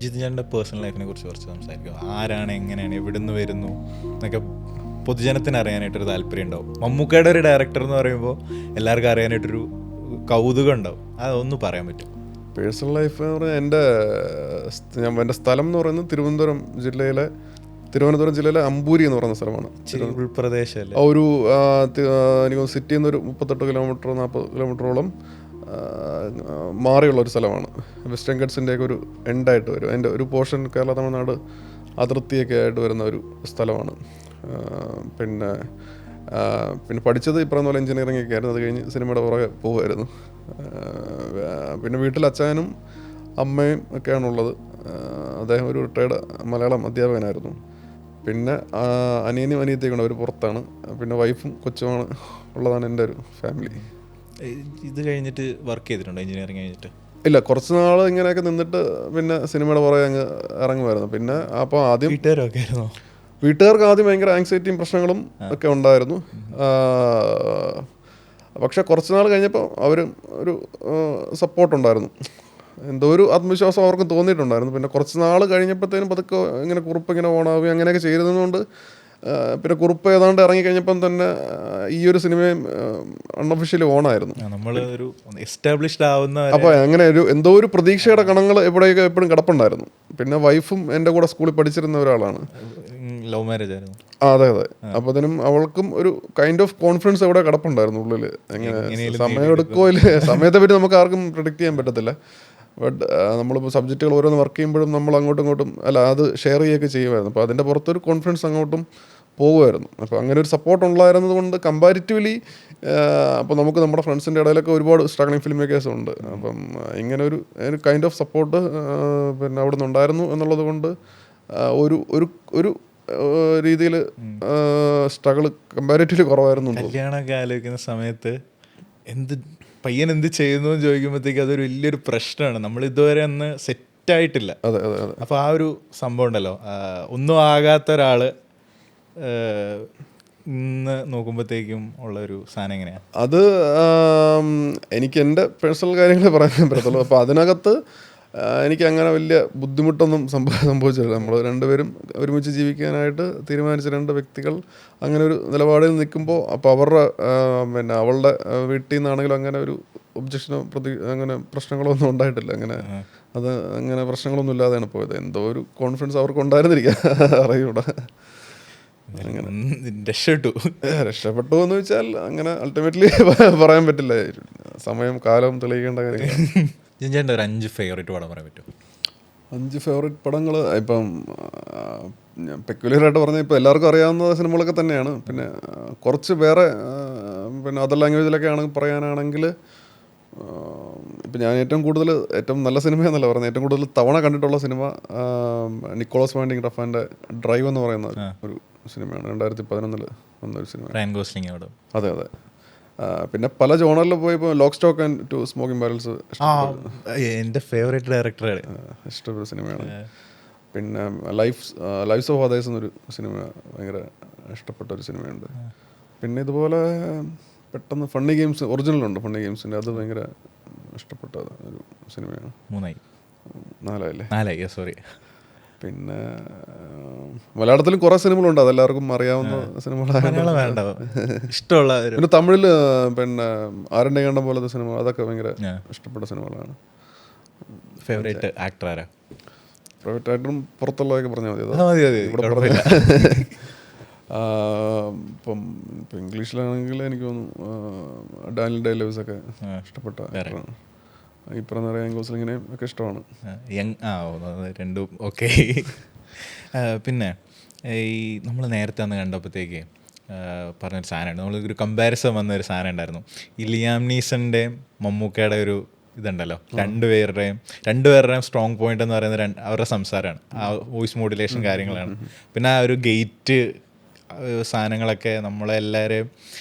ജിതിൻ്റെ personal ലൈഫിനെ കുറിച്ച് കുറച്ച് സംസാരിക്കും. ആരാണ്, എങ്ങനെയാണ്, എവിടെ നിന്ന് വരുന്നു എന്നൊക്കെ പൊതുജനത്തിന് അറിയാനായിട്ടൊരു താല്പര്യം ഉണ്ടാവും. മമ്മൂക്കയുടെ ഒരു ഡയറക്ടർ എന്ന് പറയുമ്പോൾ എല്ലാവർക്കും അറിയാനായിട്ടൊരു കൗതുകം ഉണ്ടാവും. അതൊന്ന് പറയാൻ പറ്റും? പേഴ്സണൽ ലൈഫ് എന്ന് പറഞ്ഞാൽ എൻ്റെ സ്ഥലം എന്ന് പറയുന്നത് തിരുവനന്തപുരം ജില്ലയിലെ അമ്പൂരി എന്ന് പറയുന്ന സ്ഥലമാണ്. ഉൾപ്രദേശമല്ലേ? ഒരു എനിക്ക് സിറ്റിയിൽ നിന്ന് ഒരു 38 കിലോമീറ്റർ 40 കിലോമീറ്ററോളം മാറിയുള്ള ഒരു സ്ഥലമാണ്. വെസ്റ്റേൺ ഗട്ട്സിൻ്റെയൊക്കെ ഒരു എൻഡായിട്ട് വരും. അതിൻ്റെ ഒരു പോർഷൻ കേരള തമിഴ്നാട് അതിർത്തിയൊക്കെ ആയിട്ട് വരുന്ന ഒരു സ്ഥലമാണ്. പിന്നെ പഠിച്ചത് ഈ പറഞ്ഞ പോലെ എഞ്ചിനീയറിംഗ് ഒക്കെ ആയിരുന്നു. അത് കഴിഞ്ഞ് സിനിമയുടെ പുറകെ പോകുമായിരുന്നു. പിന്നെ വീട്ടിൽ അച്ഛനും അമ്മയും ഒക്കെയാണുള്ളത്. അദ്ദേഹം ഒരു റിട്ടയർഡ് മലയാളം അധ്യാപകനായിരുന്നു. പിന്നെ അനിയനും അനിയത്തിയൊക്കെ ഉണ്ട്, അവർ പുറത്താണ്. പിന്നെ വൈഫും കൊച്ചുമാണ് ഉള്ളതാണ് എൻ്റെ ഒരു ഫാമിലി. ഇത് കഴിഞ്ഞിട്ട് വർക്ക് ചെയ്തിട്ടുണ്ടോ? എഞ്ചിനീയറിംഗ് കഴിഞ്ഞിട്ട്? ഇല്ല, കുറച്ച് നാൾ ഇങ്ങനെയൊക്കെ നിന്നിട്ട് പിന്നെ സിനിമയുടെ പുറകെ അങ്ങ് ഇറങ്ങുമായിരുന്നു. പിന്നെ അപ്പോൾ ആദ്യം വീട്ടുകാർക്ക് ആദ്യം ഭയങ്കര ആങ്സൈറ്റിയും പ്രശ്നങ്ങളും ഒക്കെ ഉണ്ടായിരുന്നു. പക്ഷെ കുറച്ച് നാൾ കഴിഞ്ഞപ്പോൾ അവർ ഒരു സപ്പോർട്ടുണ്ടായിരുന്നു. എന്തോ ഒരു ആത്മവിശ്വാസം അവർക്ക് തോന്നിയിട്ടുണ്ടായിരുന്നു. പിന്നെ കുറച്ച് നാൾ കഴിഞ്ഞപ്പോഴത്തേനും പതുക്കെ ഇങ്ങനെ കുറിപ്പ് ഇങ്ങനെ ഓണാവുകയും അങ്ങനെയൊക്കെ ചെയ്തതുകൊണ്ട് പിന്നെ കുറിപ്പ് ഏതാണ്ട് ഇറങ്ങിക്കഴിഞ്ഞപ്പം തന്നെ ഈ ഒരു സിനിമയും അൺഒഫീഷ്യലി ഓണായിരുന്നു. അപ്പോൾ അങ്ങനെ എന്തോ ഒരു പ്രതീക്ഷയുടെ കണങ്ങൾ എവിടെയൊക്കെ എപ്പോഴും കിടപ്പുണ്ടായിരുന്നു. പിന്നെ വൈഫും എൻ്റെ കൂടെ സ്കൂളിൽ പഠിച്ചിരുന്ന ഒരാളാണ്. ലവ് മാരേജ് ആയിരുന്നു. അതെ. അപ്പോൾ അതിനും അവൾക്കും ഒരു കൈൻഡ് ഓഫ് കോൺഫിഡൻസ് എവിടെ കിടപ്പുണ്ടായിരുന്നു ഉള്ളിൽ. എങ്ങനെ സമയം എടുക്കുമോ ഇല്ലേ, സമയത്തെ പറ്റി നമുക്ക് ആർക്കും പ്രിഡിക്റ്റ് ചെയ്യാൻ പറ്റത്തില്ല. ബട്ട് നമ്മളിപ്പോൾ സബ്ജക്റ്റുകൾ ഓരോന്ന് വർക്ക് ചെയ്യുമ്പോഴും നമ്മൾ അങ്ങോട്ടും ഇങ്ങോട്ടും അത് ഷെയർ ചെയ്യുകയൊക്കെ ചെയ്യുമായിരുന്നു. അപ്പോൾ അതിൻ്റെ പുറത്തൊരു കോൺഫിഡൻസ് അങ്ങോട്ടും പോകുമായിരുന്നു. അപ്പോൾ അങ്ങനെ ഒരു സപ്പോർട്ട് ഉണ്ടായിരുന്നത് കൊണ്ട് കമ്പാരിറ്റീവ്ലി അപ്പോൾ നമുക്ക് നമ്മുടെ ഫ്രണ്ട്സിൻ്റെ ഇടയിലൊക്കെ ഒരുപാട് സ്ട്രഗ്ലിംഗ് ഫിലിം മേക്കേഴ്സ് ഉണ്ട്. അപ്പം ഇങ്ങനെ ഒരു കൈൻഡ് ഓഫ് സപ്പോർട്ട് പിന്നെ അവിടെ നിന്നുണ്ടായിരുന്നു എന്നുള്ളത് കൊണ്ട് ഒരു രീതിയിൽ സ്ട്രഗിൾ കമ്പാരിറ്റീവ്ലി കുറവായിരുന്നു. കല്യാണമൊക്കെ ആലോചിക്കുന്ന സമയത്ത് പയ്യൻ എന്ത് ചെയ്യുന്നു എന്ന് ചോദിക്കുമ്പോഴത്തേക്ക് അതൊരു വലിയൊരു പ്രശ്നമാണ്. നമ്മൾ ഇതുവരെ ഒന്ന് സെറ്റായിട്ടില്ല. അതെ. അപ്പോൾ ആ ഒരു സംഭവം ഉണ്ടല്ലോ, ഒന്നും ആകാത്ത ഒരാൾ ഇന്ന് നോക്കുമ്പോഴത്തേക്കും ഉള്ളൊരു സാധനം എങ്ങനെയാണ്? അത് എനിക്ക് എൻ്റെ പേഴ്സണൽ കാര്യങ്ങൾ പറയാൻ പറ്റത്തുള്ളൂ. അപ്പോൾ അതിനകത്ത് എനിക്ക് അങ്ങനെ വലിയ ബുദ്ധിമുട്ടൊന്നും സംഭവിച്ചില്ല. നമ്മൾ രണ്ടുപേരും ഒരുമിച്ച് ജീവിക്കാനായിട്ട് തീരുമാനിച്ച രണ്ട് വ്യക്തികൾ അങ്ങനെ ഒരു നിലപാടിൽ നിൽക്കുമ്പോൾ അപ്പോൾ പിന്നെ അവളുടെ വീട്ടിൽ നിന്നാണെങ്കിലും അങ്ങനെ ഒരു ഒബ്ജക്ഷനോ അങ്ങനെ പ്രശ്നങ്ങളോ ഒന്നും ഉണ്ടായിട്ടില്ല. അങ്ങനെ പ്രശ്നങ്ങളൊന്നും ഇല്ലാതെയാണ് പോയത്. എന്തോ ഒരു കോൺഫിഡൻസ് അവർക്ക് ഉണ്ടായിരുന്നിരിക്കുക, അറിയൂടെ. രക്ഷപ്പെട്ടു എന്ന് വെച്ചാൽ അങ്ങനെ അൾട്ടിമേറ്റ്ലി പറയാൻ പറ്റില്ല. സമയം കാലം തെളിയിക്കേണ്ട കാര്യങ്ങൾ. ജിഞ്ചേട്ടൻ്റെ ഒരു 5 ഫേവറേറ്റ് പടം പറയാൻ പറ്റുമോ? 5 ഫേവറേറ്റ് പടങ്ങൾ ഇപ്പം ഞാൻ പെക്യുലറായിട്ട് പറഞ്ഞാൽ ഇപ്പോൾ എല്ലാവർക്കും അറിയാവുന്ന സിനിമകളൊക്കെ തന്നെയാണ്. പിന്നെ കുറച്ച് വേറെ പിന്നെ അതർ ലാംഗ്വേജിലൊക്കെ പറയാനാണെങ്കിൽ ഇപ്പം ഞാൻ ഏറ്റവും നല്ല സിനിമ എന്നല്ല പറയുന്നത്, ഏറ്റവും കൂടുതൽ തവണ കണ്ടിട്ടുള്ള സിനിമ നിക്കോളാസ് വാൻഡിങ് റഫാൻ്റെ ഡ്രൈവ് എന്ന് പറയുന്ന ഒരു സിനിമയാണ്. 2011 വന്നൊരു സിനിമ. അതെ. പിന്നെ പല ജോണറിൽ പോയപ്പോൾ lock stock and two smoking barrels എൻ്റെ ഫേവറേറ്റ് ഡയറക്ടറാണ്, ഇഷ്ടപ്പെട്ട സിനിമയാണ്. പിന്നെ ലൈഫ്സ് ഓഫ് അതേഴ്സ് എന്നൊരു സിനിമ ഭയങ്കര ഇഷ്ടപ്പെട്ട ഒരു സിനിമയുണ്ട്. പിന്നെ ഇതുപോലെ പെട്ടെന്ന് ഫണ്ണി ഗെയിംസ് ഒറിജിനലുണ്ട്, ഫണ്ണി ഗെയിംസിൻ്റെ, അത് ഭയങ്കര ഇഷ്ടപ്പെട്ട ഒരു സിനിമയാണ്. 4 സോറി. പിന്നെ മലയാളത്തിലും കുറേ സിനിമകളുണ്ട്, അതെല്ലാവർക്കും അറിയാവുന്ന സിനിമകളാണ്. ഇഷ്ടമുള്ള പിന്നെ തമിഴിൽ പിന്നെ ആരണ്യ കണ്ടം പോലത്തെ സിനിമ, അതൊക്കെ ഭയങ്കര ഇഷ്ടപ്പെട്ട സിനിമകളാണ്. ഫേവറേറ്റ് ആക്ടർ ആരാ? ഫേവറേറ്റ് ആക്ടറും പുറത്തുള്ളതൊക്കെ പറഞ്ഞാൽ മതി. ഇപ്പം ഇംഗ്ലീഷിലാണെങ്കിൽ എനിക്ക് തോന്നുന്നു ഡാനിയൽ ഡേ ലൂയിസ് ഒക്കെ ഇഷ്ടപ്പെട്ട ആക്ടറാണ്. ഈ പറഞ്ഞ റിയാൻ ഗോസ്ലിങ്ങിനെയും ഒക്കെ ഇഷ്ടമാണ്. രണ്ടും ഓക്കെ. പിന്നെ ഈ നമ്മൾ നേരത്തെ അന്ന് കണ്ടപ്പോഴത്തേക്ക് പറഞ്ഞൊരു സാധനമുണ്ട്, നമ്മളൊരു കമ്പാരിസൺ വന്നൊരു സാധനം ഉണ്ടായിരുന്നു. ഈ ലിയാം നീസൻ്റെയും മമ്മൂക്കയുടെ ഒരു ഇതുണ്ടല്ലോ, രണ്ടുപേരുടെയും സ്ട്രോങ് പോയിന്റ് എന്ന് പറയുന്നത് അവരുടെ സംസാരമാണ്, ആ വോയിസ് മോഡുലേഷൻ കാര്യങ്ങളാണ്. പിന്നെ ആ ഒരു ഗേറ്റ് സാധനങ്ങളൊക്കെ നമ്മളെല്ലാവരെയും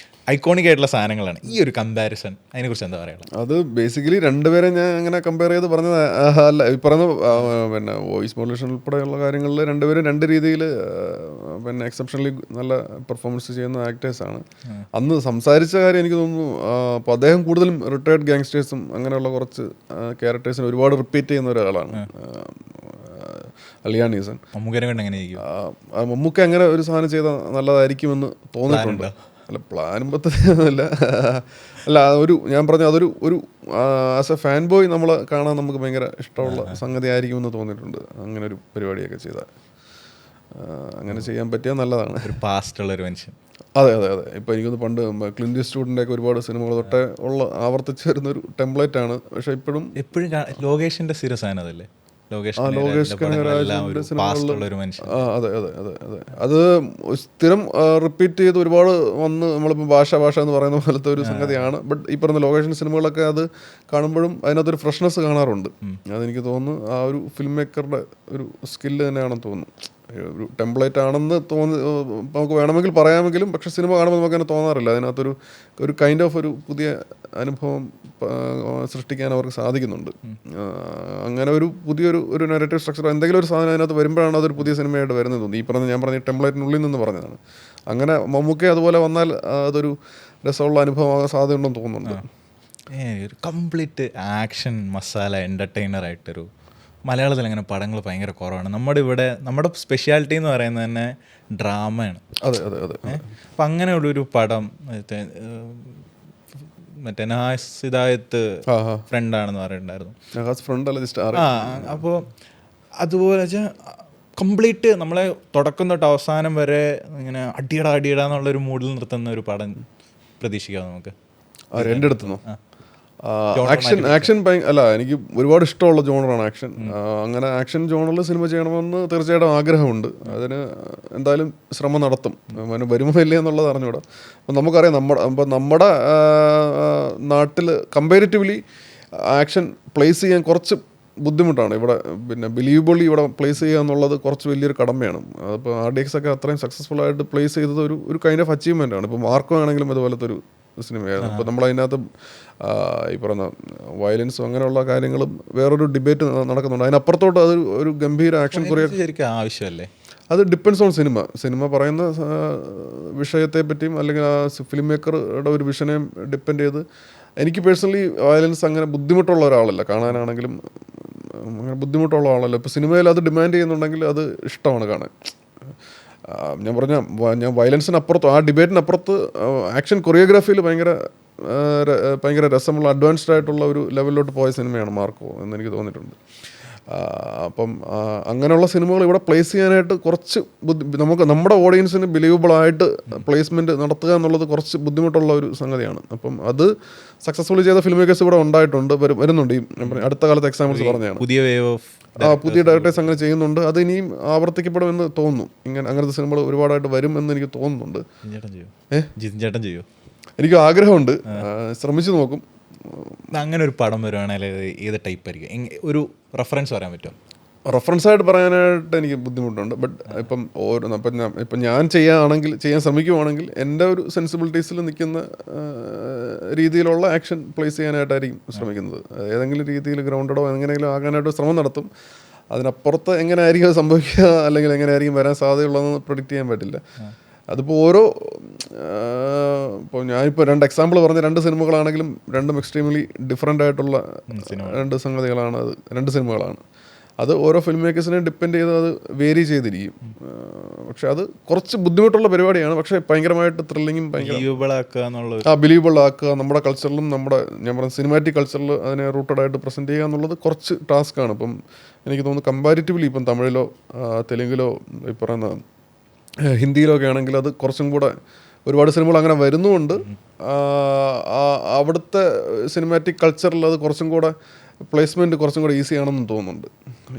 ഐക്കോണിക് ആയിട്ടുള്ള സാധനങ്ങളാണ്. ഈ ഒരു കമ്പാരിസൺ അതിനെക്കുറിച്ച് എന്താ പറയുക? അത് ബേസിക്കലി രണ്ടുപേരെ ഞാൻ അങ്ങനെ കമ്പയർ ചെയ്ത് പറഞ്ഞത് അല്ല. ഈ പറഞ്ഞ പിന്നെ വോയിസ് മോഡുലേഷൻ ഉൾപ്പെടെയുള്ള കാര്യങ്ങളിൽ രണ്ടുപേരും രണ്ട് രീതിയിൽ പിന്നെ എക്സെപ്ഷണലി നല്ല പെർഫോമൻസ് ചെയ്യുന്ന ആക്ടേഴ്സാണ്. അന്ന് സംസാരിച്ച കാര്യം എനിക്ക് തോന്നുന്നു, അപ്പോൾ അദ്ദേഹം കൂടുതലും റിട്ടയർഡ് ഗാങ്സ്റ്റേഴ്സും അങ്ങനെയുള്ള കുറച്ച് ക്യാരക്ടേഴ്സിന് ഒരുപാട് റിപ്പീറ്റ് ചെയ്യുന്ന ഒരാളാണ്. Liam Nissan. മമ്മൂക്കനെ കൊണ്ട് എങ്ങനെ ഇരിക്കും? മമ്മൂക്ക അങ്ങനെ ഒരു സാധനം ചെയ്താൽ നല്ലതായിരിക്കുമെന്ന് തോന്നിയിട്ടുണ്ട്. അല്ല, പ്ലാനും പദ്ധതിയൊന്നുമില്ല. അല്ല, ഞാൻ പറഞ്ഞ അതൊരു ആസ് എ ഫാൻ ബോയ് നമ്മളെ കാണാൻ നമുക്ക് ഭയങ്കര ഇഷ്ടമുള്ള സംഗതി ആയിരിക്കുമെന്ന് തോന്നിയിട്ടുണ്ട്. അങ്ങനെ ഒരു പരിപാടിയൊക്കെ ചെയ്താൽ, അങ്ങനെ ചെയ്യാൻ പറ്റിയാൽ നല്ലതാണ്. ഒരു പാസ്റ്റുള്ളൊരു മനുഷ്യൻ. അതെ. ഇപ്പോൾ എനിക്കൊന്ന് പണ്ട് ക്ലിന്റ് ഈസ്റ്റ്വുഡിൻ്റെ ഒക്കെ ഒരുപാട് സിനിമകൾ തൊട്ടേ ആവർത്തിച്ച് വരുന്നൊരു ടെംപ്ലേറ്റ് ആണ്. പക്ഷെ എപ്പോഴും ലോകേഷിന്റെ സ്ഥിര സാധനം അതല്ലേ? ലോകേഷ് കനകരാജിന്റെ സിനിമകളിൽ മനുഷ്യൻ. അതെ. അത് സ്ഥിരം റിപ്പീറ്റ് ചെയ്ത് ഒരുപാട് വന്ന് നമ്മളിപ്പോൾ ഭാഷ എന്ന് പറയുന്ന പോലത്തെ ഒരു സംഗതിയാണ്. ബട്ട് ഈ പറഞ്ഞ ലോകേഷിൻ്റെ സിനിമകളൊക്കെ അത് കാണുമ്പോഴും അതിനകത്തൊരു ഫ്രഷ്നെസ് കാണാറുണ്ട്. അതെനിക്ക് തോന്നുന്നു ആ ഒരു ഫിലിം മേക്കറുടെ ഒരു സ്കില്ല് തന്നെയാണെന്ന് തോന്നുന്നു. ഒരു ടെംപ്ലേറ്റ് ആണെന്ന് നമുക്ക് വേണമെങ്കിൽ പറയാമെങ്കിലും, പക്ഷെ സിനിമ കാണുമ്പോൾ നമുക്ക് അങ്ങനെ തോന്നാറില്ല. അതിനകത്തൊരു കൈൻഡ് ഓഫ് ഒരു പുതിയ അനുഭവം സൃഷ്ടിക്കാൻ അവർക്ക് സാധിക്കുന്നുണ്ട്. അങ്ങനെ ഒരു പുതിയൊരു നെറേറ്റീവ് സ്ട്രക്ചർ എന്തെങ്കിലും ഒരു സാധനം അതിനകത്ത് വരുമ്പോഴാണ് അതൊരു പുതിയ സിനിമയായിട്ട് വരുന്നത് തോന്നുന്നു. ഞാൻ പറഞ്ഞ ടെംപ്ലേറ്റിനുള്ളിൽ നിന്ന് പറഞ്ഞതാണ്. അങ്ങനെ മമ്മൂക്ക അതുപോലെ വന്നാൽ അതൊരു രസമുള്ള അനുഭവമാകാൻ സാധ്യതയുണ്ടെന്ന് തോന്നുന്നുണ്ട്. ഒരു കംപ്ലീറ്റ് ആക്ഷൻ മസാല എൻ്റർടൈനർ ആയിട്ടൊരു മലയാളത്തിൽ അങ്ങനെ പടങ്ങൾ ഭയങ്കര കുറവാണ്. നമ്മുടെ സ്പെഷ്യാലിറ്റി എന്ന് പറയുന്നത് തന്നെ ഡ്രാമയാണ്. അതെ. അപ്പം അങ്ങനെയുള്ളൊരു പടം മറ്റേ നഹാസ് ഹിദായത്ത് ഫ്രണ്ടാണെന്ന് പറയുന്നുണ്ടായിരുന്നു. അപ്പോൾ അതുപോലെ വെച്ചാൽ കംപ്ലീറ്റ് നമ്മളെ തുടക്കം തൊട്ട് അവസാനം വരെ ഇങ്ങനെ അടിയടാന്നുള്ളൊരു മൂഡിൽ നിർത്തുന്ന ഒരു പടം പ്രതീക്ഷിക്കാം നമുക്ക്. എൻ്റെ അടുത്തുനിന്നോ? ആക്ഷൻ അല്ല, എനിക്ക് ഒരുപാട് ഇഷ്ടമുള്ള ജോണറാണ് ആക്ഷൻ. അങ്ങനെ ആക്ഷൻ ജോണറിൽ സിനിമ ചെയ്യണമെന്ന് തീർച്ചയായിട്ടും ആഗ്രഹമുണ്ട്. അതിന് എന്തായാലും ശ്രമം നടത്തും. വരുമോ ഇല്ലേ എന്നുള്ളത് അറിഞ്ഞൂടാ. അപ്പം നമുക്കറിയാം നമ്മുടെ നാട്ടിൽ കമ്പാരിറ്റീവ്ലി ആക്ഷൻ പ്ലേസ് ചെയ്യാൻ കുറച്ച് ബുദ്ധിമുട്ടാണ്. ഇവിടെ ബിലീവബിളി ഇവിടെ പ്ലേസ് ചെയ്യുക എന്നുള്ളത് കുറച്ച് വലിയൊരു കടമയാണ്. അതിപ്പോൾ RDX ഒക്കെ അത്രയും സക്സസ്ഫുൾ ആയിട്ട് പ്ലേസ് ചെയ്തത് ഒരു കൈൻഡ് ഓഫ് അച്ചീവ്മെൻ്റ് ആണ്. ഇപ്പോൾ മാർക്കോ ആണെങ്കിലും അതുപോലത്തെ ഒരു സിനിമയായിരുന്നു. അപ്പോൾ നമ്മളതിനകത്ത് ഈ പറയുന്ന വയലൻസും അങ്ങനെയുള്ള കാര്യങ്ങളും വേറൊരു ഡിബേറ്റ് നടക്കുന്നുണ്ട്. അതിനപ്പുറത്തോട്ട് ഒരു ഗംഭീര ആക്ഷൻ ശരിക്കും ആവശ്യമല്ലേ? അത് ഡിപ്പെൻഡ്സ് ഓൺ സിനിമ പറയുന്ന വിഷയത്തെ പറ്റിയും അല്ലെങ്കിൽ ആ ഫിലിം മേക്കറുടെ ഒരു വിഷനെയും ഡിപ്പെൻഡ് ചെയ്ത്. എനിക്ക് പേഴ്സണലി വയലൻസ് അങ്ങനെ ബുദ്ധിമുട്ടുള്ള ഒരാളല്ല, കാണാനാണെങ്കിലും അങ്ങനെ ബുദ്ധിമുട്ടുള്ള ആളല്ല. ഇപ്പോൾ സിനിമയിൽ അത് ഡിമാൻഡ് ചെയ്യുന്നുണ്ടെങ്കിൽ അത് ഇഷ്ടമാണ് കാണാൻ. ഞാൻ വയലൻസിനപ്പുറത്ത്, ആ ഡിബേറ്റിനപ്പുറത്ത് ആക്ഷൻ കൊറിയോഗ്രാഫിയിൽ ഭയങ്കര രസമുള്ള അഡ്വാൻസ്ഡ് ആയിട്ടുള്ള ഒരു ലെവലിലോട്ട് പോയ സിനിമയാണ് മാർക്കോ എന്നെനിക്ക് തോന്നിയിട്ടുണ്ട്. അപ്പം അങ്ങനെയുള്ള സിനിമകൾ ഇവിടെ പ്ലേസ് ചെയ്യാനായിട്ട് കുറച്ച് നമുക്ക് നമ്മുടെ ഓഡിയൻസിന് ബിലീവബിളായിട്ട് പ്ലേസ്മെൻറ്റ് നടത്തുക എന്നുള്ളത് കുറച്ച് ബുദ്ധിമുട്ടുള്ള ഒരു സംഗതിയാണ്. അപ്പം അത് സക്സസ്ഫുള്ളി ചെയ്ത ഫിലിം മേക്കേഴ്സ് ഇവിടെ ഉണ്ടായിട്ടുണ്ട്, വരുന്നുണ്ട്. ഈ അടുത്ത കാലത്ത് എക്സാമ്പിൾസ് പറഞ്ഞതാണ്. പുതിയ ഡയറക്ടേഴ്സ് അങ്ങനെ ചെയ്യുന്നുണ്ട്. അത് ഇനിയും ആവർത്തിക്കപ്പെടുമെന്ന് തോന്നുന്നു. അങ്ങനത്തെ സിനിമകൾ ഒരുപാടായിട്ട് വരും എന്ന് എനിക്ക് തോന്നുന്നുണ്ട്. എനിക്ക് ആഗ്രഹമുണ്ട്, ശ്രമിച്ചു നോക്കും. അങ്ങനെ ഒരു പടം വരുവാണെങ്കിൽ ഏത് ടൈപ്പ് ആയിരിക്കും? ഒരു റെഫറൻസ് പറയാൻ പറ്റുമോ? റെഫറൻസായിട്ട് പറയാനായിട്ട് എനിക്ക് ബുദ്ധിമുട്ടുണ്ട്. ബട്ട് ഇപ്പം ഞാൻ ചെയ്യാൻ ശ്രമിക്കുവാണെങ്കിൽ എൻ്റെ ഒരു സെൻസിബിലിറ്റീസിൽ നിൽക്കുന്ന രീതിയിലുള്ള ആക്ഷൻ പ്ലേസ് ചെയ്യാനായിട്ടായിരിക്കും ശ്രമിക്കുന്നത്. ഏതെങ്കിലും രീതിയിൽ ഗ്രൗണ്ടഡോ എങ്ങനെയെങ്കിലും ആകാനായിട്ട് ശ്രമം നടത്തും. അതിനപ്പുറത്ത് എങ്ങനെ ആയിരിക്കും അത് സംഭവിക്കുക, അല്ലെങ്കിൽ എങ്ങനെയായിരിക്കും വരാൻ സാധ്യതയുള്ളതെന്ന് പ്രൊഡിക്റ്റ് ചെയ്യാൻ പറ്റില്ല. അതിപ്പോൾ ഇപ്പോൾ ഞാനിപ്പോൾ 2 എക്സാമ്പിൾ പറഞ്ഞ 2 സിനിമകളാണെങ്കിലും രണ്ടും എക്സ്ട്രീംലി ഡിഫറെൻ്റ് ആയിട്ടുള്ള 2 സംഗതികളാണ്. അത് 2 സിനിമകളാണ്. അത് ഓരോ ഫിലിം മേക്കേഴ്സിനെയും ഡിപ്പെൻഡ് ചെയ്ത് അത് വേരി ചെയ്തിരിക്കും. പക്ഷെ അത് കുറച്ച് ബുദ്ധിമുട്ടുള്ള പരിപാടിയാണ്. പക്ഷേ ഭയങ്കരമായിട്ട് ത്രില്ലിങ്ങും ബിലീവബിൾ ആക്കുക, നമ്മുടെ കൾച്ചറിലും ഞാൻ പറഞ്ഞ സിനിമാറ്റിക് കൾച്ചറിൽ അതിനെ റൂട്ടഡ് ആയിട്ട് പ്രസൻറ്റ് ചെയ്യുക എന്നുള്ളത് കുറച്ച് ടാസ്ക്കാണ്. ഇപ്പം എനിക്ക് തോന്നുന്നു കമ്പാരിറ്റീവ്ലി ഇപ്പം തമിഴിലോ തെലുങ്കിലോ ഈ പറയുന്ന ഹിന്ദിയിലൊക്കെ ആണെങ്കിൽ അത് കുറച്ചും കൂടെ ഒരുപാട് സിനിമകൾ അങ്ങനെ വരുന്നുമുണ്ട്. അവിടുത്തെ സിനിമാറ്റിക് കൾച്ചറിൽ അത് കുറച്ചും കൂടെ പ്ലേസ്മെൻറ്റ് കുറച്ചും കൂടെ ഈസി ആണെന്ന് തോന്നുന്നുണ്ട്.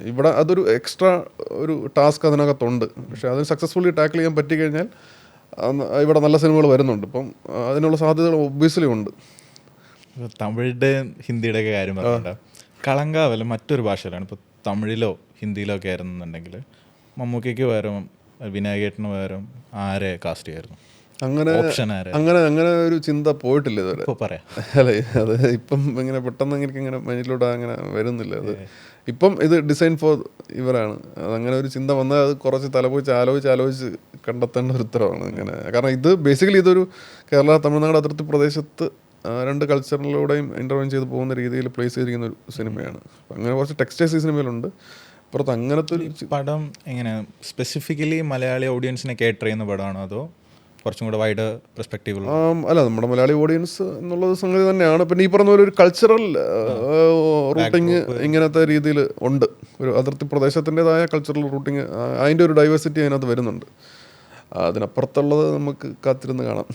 ഇവിടെ അതൊരു എക്സ്ട്രാ ഒരു ടാസ്ക് അതിനകത്തുണ്ട്. പക്ഷേ അതിന് സക്സസ്ഫുള്ളി ടാക്കിൾ ചെയ്യാൻ പറ്റിക്കഴിഞ്ഞാൽ ഇവിടെ നല്ല സിനിമകൾ വരുന്നുണ്ട്. ഇപ്പം അതിനുള്ള സാധ്യതകൾ ഒബ്വിയസ്ലി ഉണ്ട്. തമിഴിൻ്റെ ഹിന്ദിയുടെ ഒക്കെ കാര്യം പറയണ്ട, കളങ്കാവല്ല മറ്റൊരു ഭാഷയിലാണ്. ഇപ്പോൾ തമിഴിലോ ഹിന്ദിയിലോ ഒക്കെ ആയിരുന്നുണ്ടെങ്കിൽ മമ്മൂക്കയ്ക്ക് പകരം വിനായകേട്ടന് പകരം ആരെ കാസ്റ്റ് ചെയ്യായിരുന്നു? അങ്ങനെ ഒരു ചിന്ത പോയിട്ടില്ല ഇതുവരെ. അല്ലേ, അത് ഇപ്പം ഇങ്ങനെ പെട്ടെന്ന് ഇങ്ങനെ മൈൻഡിലൂടെ അങ്ങനെ വരുന്നില്ല. അത് ഇപ്പം ഇത് ഡിസൈൻ ഫോർ ഇവരാണ്. അതങ്ങനെ ഒരു ചിന്ത വന്നാൽ അത് കുറച്ച് തലപോയിച്ച് ആലോചിച്ച് കണ്ടെത്തേണ്ട ഒരു ഉത്തരവാണ് ഇങ്ങനെ. കാരണം ഇത് ബേസിക്കലി ഇതൊരു കേരള തമിഴ്നാട് അതിർത്തി പ്രദേശത്ത് 2 കൾച്ചറിലൂടെയും ഇൻ്റർവെൻ ചെയ്ത് പോകുന്ന രീതിയിൽ പ്ലേസ് ചെയ്തിരിക്കുന്ന ഒരു സിനിമയാണ്. അങ്ങനെ കുറച്ച് ടെക്സ്റ്റേഴ്സ് ഈ സിനിമയിലുണ്ട്. അപ്പുറത്ത് അങ്ങനത്തെ ഒരു പടം എങ്ങനെ സ്പെസിഫിക്കലി മലയാളി ഓഡിയൻസിനെ കേറ്റർ ചെയ്യുന്ന പടമാണോ അതോ കുറച്ചും കൂടെ വൈഡ് പെർസ്പെക്റ്റീവ്? അല്ല, നമ്മുടെ മലയാളി ഓഡിയൻസ് എന്നുള്ളത് സംഗതി തന്നെയാണ്. പിന്നെ ഈ പറഞ്ഞ പോലെ ഒരു കൾച്ചറൽ റൂട്ടിങ് ഇങ്ങനത്തെ രീതിയിൽ ഉണ്ട്. ഒരു അതിർത്തി പ്രദേശത്തിൻ്റെതായ കൾച്ചറൽ റൂട്ടിങ്, അതിൻ്റെ ഒരു ഡൈവേഴ്സിറ്റി അതിനകത്ത് വരുന്നുണ്ട്. അതിനപ്പുറത്തുള്ളത് നമുക്ക് കാത്തിരുന്ന് കാണാം.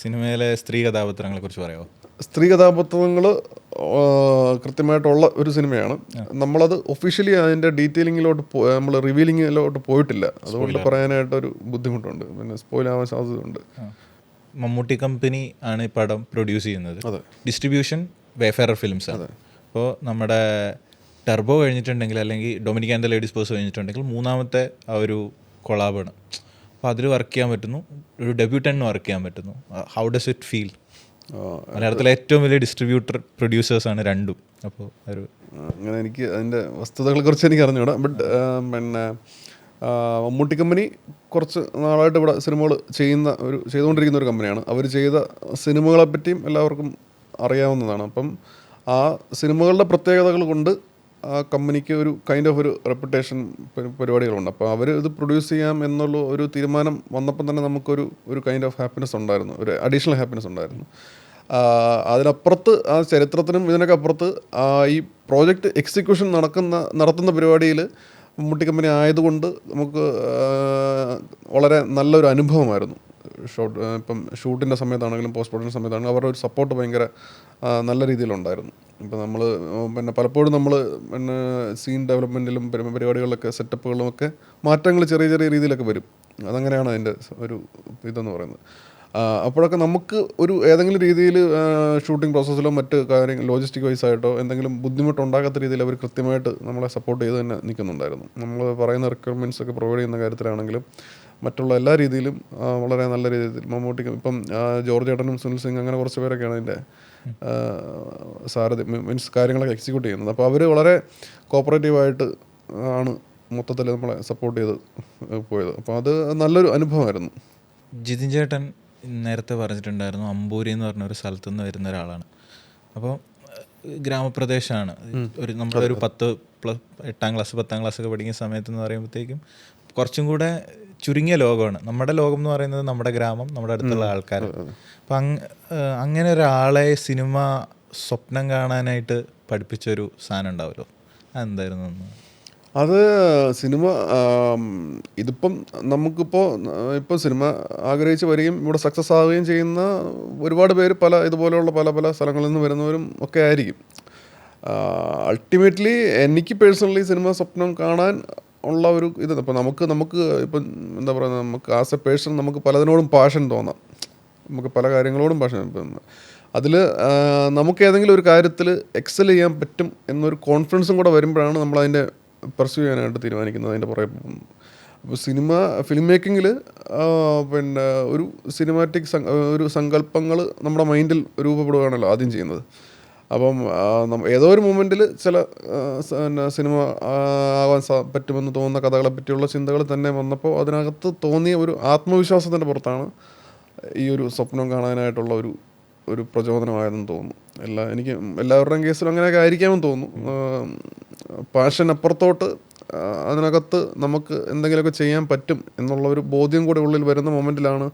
സിനിമയിലെ സ്ത്രീ കഥാപാത്രങ്ങളെ കുറിച്ച് പറയാമോ? സ്ത്രീ കഥാപാത്രങ്ങൾ കൃത്യമായിട്ടുള്ള ഒരു സിനിമയാണ്. നമ്മളത് ഒഫീഷ്യലി അതിൻ്റെ ഡീറ്റെയിലിങ്ങിലോട്ട് നമ്മൾ റിവീലിങ്ങിലോട്ട് പോയിട്ടില്ല. അതുകൊണ്ട് പറയാനായിട്ടൊരു ബുദ്ധിമുട്ടുണ്ട്, പിന്നെ സ്പോയിൽ ആവാൻ സാധ്യതയുണ്ട്. മമ്മൂട്ടി കമ്പനി ആണ് ഈ പടം പ്രൊഡ്യൂസ് ചെയ്യുന്നത്. ഡിസ്ട്രിബ്യൂഷൻ വേഫെയർ ഫിലിംസ് ആണ്. അപ്പോൾ നമ്മുടെ ടർബോ കഴിഞ്ഞിട്ടുണ്ടെങ്കിൽ അല്ലെങ്കിൽ Dominic and the ladies purse കഴിഞ്ഞിട്ടുണ്ടെങ്കിൽ മൂന്നാമത്തെ ആ ഒരു കൊളാബാണ്. അപ്പോൾ അതിൽ വർക്ക് ചെയ്യാൻ പറ്റുന്നു, ഒരു ഡെബ്യൂട്ടന് വർക്ക് ചെയ്യാൻ പറ്റുന്നു. How does it feel? മലയാളത്തിലെ ഏറ്റവും വലിയ ഡിസ്ട്രിബ്യൂട്ടർ പ്രൊഡ്യൂസേഴ്സാണ് രണ്ടും. അപ്പോൾ ഒരു അങ്ങനെ എനിക്ക് അതിൻ്റെ വസ്തുതകളെ കുറിച്ച് എനിക്ക് അറിഞ്ഞൂടാ. ബട്ട് പിന്നെ മമ്മൂട്ടി കമ്പനി കുറച്ച് നാളായിട്ട് ഇവിടെ സിനിമകൾ ചെയ്തുകൊണ്ടിരിക്കുന്ന ഒരു കമ്പനിയാണ്. അവർ ചെയ്ത സിനിമകളെ പറ്റിയും എല്ലാവർക്കും അറിയാവുന്നതാണ്. അപ്പം ആ സിനിമകളുടെ പ്രത്യേകതകൾ കൊണ്ട് ആ കമ്പനിക്ക് ഒരു കൈൻഡ് ഓഫ് ഒരു റെപ്യൂട്ടേഷൻ പരിപാടികളുണ്ട്. അപ്പോൾ അവർ ഇത് പ്രൊഡ്യൂസ് ചെയ്യാം എന്നുള്ള ഒരു തീരുമാനം വന്നപ്പം തന്നെ നമുക്കൊരു കൈൻഡ് ഓഫ് ഹാപ്പിനെസ് ഉണ്ടായിരുന്നു, ഒരു അഡീഷണൽ ഹാപ്പിനെസ് ഉണ്ടായിരുന്നു. അതിനപ്പുറത്ത് ആ ചരിത്രത്തിനും ഇതിനൊക്കെ അപ്പുറത്ത് ഈ പ്രോജക്റ്റ് എക്സിക്യൂഷൻ നടത്തുന്ന പരിപാടിയിൽ മമ്മൂട്ടി കമ്പനി ആയതുകൊണ്ട് നമുക്ക് വളരെ നല്ലൊരു അനുഭവമായിരുന്നു. ഇപ്പം ഷൂട്ടിൻ്റെ സമയത്താണെങ്കിലും പോസ്റ്റ് പ്രൊഡക്ഷൻ സമയത്താണെങ്കിലും അവരുടെ ഒരു സപ്പോർട്ട് ഭയങ്കര നല്ല രീതിയിലുണ്ടായിരുന്നു. ഇപ്പം നമ്മൾ പിന്നെ പലപ്പോഴും നമ്മൾ പിന്നെ സീൻ ഡെവലപ്മെൻറ്റിലും പരിപാടികളിലൊക്കെ സെറ്റപ്പുകളും ഒക്കെ മാറ്റങ്ങൾ ചെറിയ ചെറിയ രീതിയിലൊക്കെ വരും. അതങ്ങനെയാണ് അതിൻ്റെ ഒരു ഇതെന്ന് പറയുന്നത്. അപ്പോഴൊക്കെ നമുക്ക് ഏതെങ്കിലും രീതിയിൽ ഷൂട്ടിംഗ് പ്രോസസ്സിലോ മറ്റ് കാര്യങ്ങൾ ലോജിസ്റ്റിക് വൈസ് ആയിട്ടോ എന്തെങ്കിലും ബുദ്ധിമുട്ടുണ്ടാകാത്ത രീതിയിൽ അവർ കൃത്യമായിട്ട് നമ്മളെ സപ്പോർട്ട് ചെയ്ത് തന്നെ നിൽക്കുന്നുണ്ടായിരുന്നു. നമ്മൾ പറയുന്ന റിക്വയർമെൻറ്റ്സ് ഒക്കെ പ്രൊവൈഡ് ചെയ്യുന്ന കാര്യത്തിലാണെങ്കിലും മറ്റുള്ള എല്ലാ രീതിയിലും വളരെ നല്ല രീതിയിൽ മമ്മൂട്ടി ഇപ്പം ജോർജ് ചേട്ടനും സുനിൽ സിംഗ് അങ്ങനെ കുറച്ച് പേരൊക്കെയാണ് അതിൻ്റെ സാരഥി മീൻസ് കാര്യങ്ങളൊക്കെ എക്സിക്യൂട്ട് ചെയ്യുന്നത്. അപ്പോൾ അവർ വളരെ കോപ്പറേറ്റീവായിട്ട് ആണ് മൊത്തത്തിൽ നമ്മളെ സപ്പോർട്ട് ചെയ്ത് പോയത്. അപ്പോൾ അത് നല്ലൊരു അനുഭവമായിരുന്നു. ജിതിൻ ചേട്ടൻ നേരത്തെ പറഞ്ഞിട്ടുണ്ടായിരുന്നു അമ്പൂരി എന്ന് പറഞ്ഞൊരു സ്ഥലത്തു നിന്ന് വരുന്ന ഒരാളാണ്. അപ്പോൾ ഗ്രാമപ്രദേശമാണ്. നമ്മുടെ ഒരു 8ാം ക്ലാസ് 10ാം ക്ലാസ് ഒക്കെ പഠിക്കുന്ന സമയത്ത് എന്ന് പറയുമ്പോഴത്തേക്കും കുറച്ചും കൂടെ ചുരുങ്ങിയ ലോകമാണ്. നമ്മുടെ ലോകം എന്ന് പറയുന്നത് നമ്മുടെ ഗ്രാമം, നമ്മുടെ അടുത്തുള്ള ആൾക്കാർ. അപ്പം അങ്ങനെ ഒരാളെ സിനിമ സ്വപ്നം കാണാനായിട്ട് പഠിപ്പിച്ചൊരു സാധനം ഉണ്ടാവുമല്ലോ, അതെന്തായിരുന്നു? അത് സിനിമ ഇതിപ്പം ഇപ്പോൾ സിനിമ ആഗ്രഹിച്ച് വരികയും ഇവിടെ സക്സസ് ആവുകയും ചെയ്യുന്ന ഒരുപാട് പേര് ഇതുപോലെയുള്ള പല സ്ഥലങ്ങളിൽ നിന്ന് വരുന്നവരും ഒക്കെ ആയിരിക്കും. അൾട്ടിമേറ്റ്ലി എനിക്ക് പേഴ്സണലി സിനിമ സ്വപ്നം കാണാൻ ഉള്ള ഒരു ഇത് ഇപ്പം നമുക്ക് ഇപ്പം എന്താ പറയുക, നമുക്ക് ആസ് എ പേഴ്സൺ നമുക്ക് പലതിനോടും പാഷൻ തോന്നാം, നമുക്ക് പല കാര്യങ്ങളോടും പാഷൻ. ഇപ്പം അതിൽ നമുക്ക് ഏതെങ്കിലും ഒരു കാര്യത്തിൽ എക്സൽ ചെയ്യാൻ പറ്റും എന്നൊരു കോൺഫിഡൻസും കൂടെ വരുമ്പോഴാണ് നമ്മളതിൻ്റെ പെർസ്യൂ ചെയ്യാനായിട്ട് തീരുമാനിക്കുന്നത്, അതിൻ്റെ പുറകെ പോകുന്നത്. അപ്പോൾ ഫിലിം മേക്കിങ്ങിൽ പിന്നെ ഒരു സിനിമാറ്റിക് ഒരു സങ്കല്പങ്ങൾ നമ്മുടെ മൈൻഡിൽ രൂപപ്പെടുകയാണല്ലോ ആദ്യം ചെയ്യുന്നത്. അപ്പം ഏതോ ഒരു മൊമെൻറ്റിൽ ചില സിനിമ ആവാൻ പറ്റുമെന്ന് തോന്നുന്ന കഥകളെ പറ്റിയുള്ള ചിന്തകൾ തന്നെ വന്നപ്പോൾ അതിനകത്ത് തോന്നിയ ഒരു ആത്മവിശ്വാസത്തിൻ്റെ പുറത്താണ് ഈ ഒരു സ്വപ്നം കാണാനായിട്ടുള്ള ഒരു പ്രചോദനമായെന്ന് തോന്നുന്നു. എനിക്ക് എല്ലാവരുടെയും കേസിലും അങ്ങനെയൊക്കെ ആയിരിക്കാമെന്ന് തോന്നുന്നു. പാഷൻ അപ്പുറത്തോട്ട് അതിനകത്ത് നമുക്ക് എന്തെങ്കിലുമൊക്കെ ചെയ്യാൻ പറ്റും എന്നുള്ള ഒരു ബോധ്യം കൂടെ ഉള്ളിൽ വരുന്ന മൊമെൻറ്റിലാണ്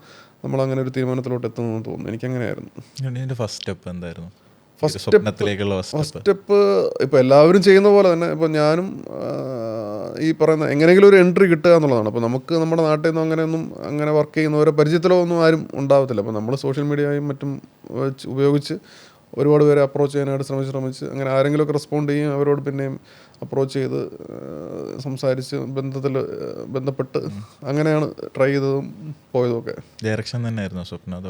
നമ്മളങ്ങനെ ഒരു തീരുമാനത്തിലോട്ട് എത്തുന്നതെന്ന് തോന്നുന്നു. എനിക്കങ്ങനെയായിരുന്നു. ഫസ്റ്റ് സ്റ്റെപ്പ് എന്തായിരുന്നു? ഫസ്റ്റ് സ്റ്റെപ്പ് ഇപ്പോൾ എല്ലാവരും ചെയ്യുന്ന പോലെ തന്നെ ഇപ്പോൾ ഞാനും ഈ പറയുന്ന എങ്ങനെയെങ്കിലും ഒരു എൻട്രി കിട്ടുക എന്നുള്ളതാണ്. അപ്പോൾ നമുക്ക് നമ്മുടെ നാട്ടിൽ നിന്നും അങ്ങനെ വർക്ക് ചെയ്യുന്നവരോ പരിചയത്തിലോ ഒന്നും ആരും ഉണ്ടാവത്തില്ല. അപ്പോൾ നമ്മൾ സോഷ്യൽ മീഡിയയും മറ്റും ഉപയോഗിച്ച് ഒരുപാട് പേരെ അപ്രോച്ച് ചെയ്യാനായിട്ട് ശ്രമിച്ച് അങ്ങനെ ആരെങ്കിലുമൊക്കെ റെസ്പോണ്ട് ചെയ്യും, അവരോട് പിന്നെയും അപ്രോച്ച് ചെയ്ത് സംസാരിച്ച് ബന്ധപ്പെട്ട് അങ്ങനെയാണ് ട്രൈ ചെയ്തതും പോയതുമൊക്കെ. ഡയറക്ഷൻ തന്നെയായിരുന്നു സ്വപ്നം?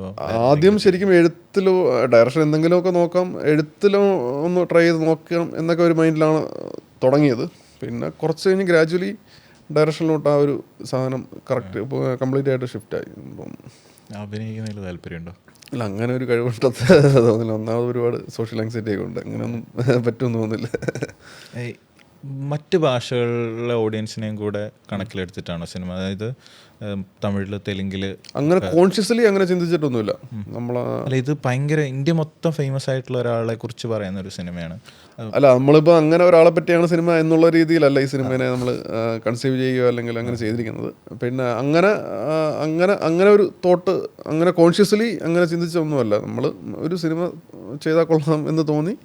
ആദ്യം ശരിക്കും എഴുത്തിലോ ഡയറക്ഷൻ എന്തെങ്കിലുമൊക്കെ നോക്കാം, എഴുത്തിലോ ഒന്ന് ട്രൈ ചെയ്ത് നോക്കണം എന്നൊക്കെ ഒരു മൈൻഡിലാണ് തുടങ്ങിയത്. പിന്നെ കുറച്ച് കഴിഞ്ഞ് ഗ്രാജുവലി ഡയറക്ഷനിലോട്ട് ആ ഒരു സാധനം കറക്റ്റ് കംപ്ലീറ്റ് ആയിട്ട് ഷിഫ്റ്റായി. അഭിനയിക്കുന്നതിൽ താല്പര്യമുണ്ടോ? അല്ല, അങ്ങനെ ഒരു കഴിവുണ്ടെന്ന് തോന്നില്ല. ഒന്നാമത് ഒരുപാട് സോഷ്യൽ ആങ്സൈറ്റി ഒക്കെ ഉണ്ട്, അങ്ങനെയൊന്നും പറ്റുമെന്ന് തോന്നുന്നില്ല. മറ്റ് ഭാഷകളിലെ ഓഡിയൻസിനെയും കൂടെ കണക്കിലെടുത്തിട്ടാണോ സിനിമ? അതായത് തമിഴിൽ, തെലുങ്കിൽ അങ്ങനെ കോൺഷ്യസ്ലി അങ്ങനെ ചിന്തിച്ചിട്ടൊന്നുമില്ല നമ്മൾ. അല്ല, ഇത് ഭയങ്കര ഇന്ത്യ മൊത്തം ഫേമസ് ആയിട്ടുള്ള ഒരാളെ കുറിച്ച് പറയുന്ന ഒരു സിനിമയാണ്. അല്ല, നമ്മളിപ്പോൾ അങ്ങനെ ഒരാളെ പറ്റിയാണ് സിനിമ എന്നുള്ള രീതിയിലല്ല ഈ സിനിമേനെ നമ്മൾ കൺസീവ് ചെയ്യുകയോ അല്ലെങ്കിൽ അങ്ങനെ ചെയ്തിരിക്കുന്നത്. പിന്നെ അങ്ങനെ ഒരു തോട്ട് അങ്ങനെ കോൺഷ്യസ്ലി അങ്ങനെ ചിന്തിച്ചൊന്നുമല്ല. നമ്മൾ ഒരു സിനിമ ചെയ്താൽ കൊള്ളാം എന്ന് തോന്നി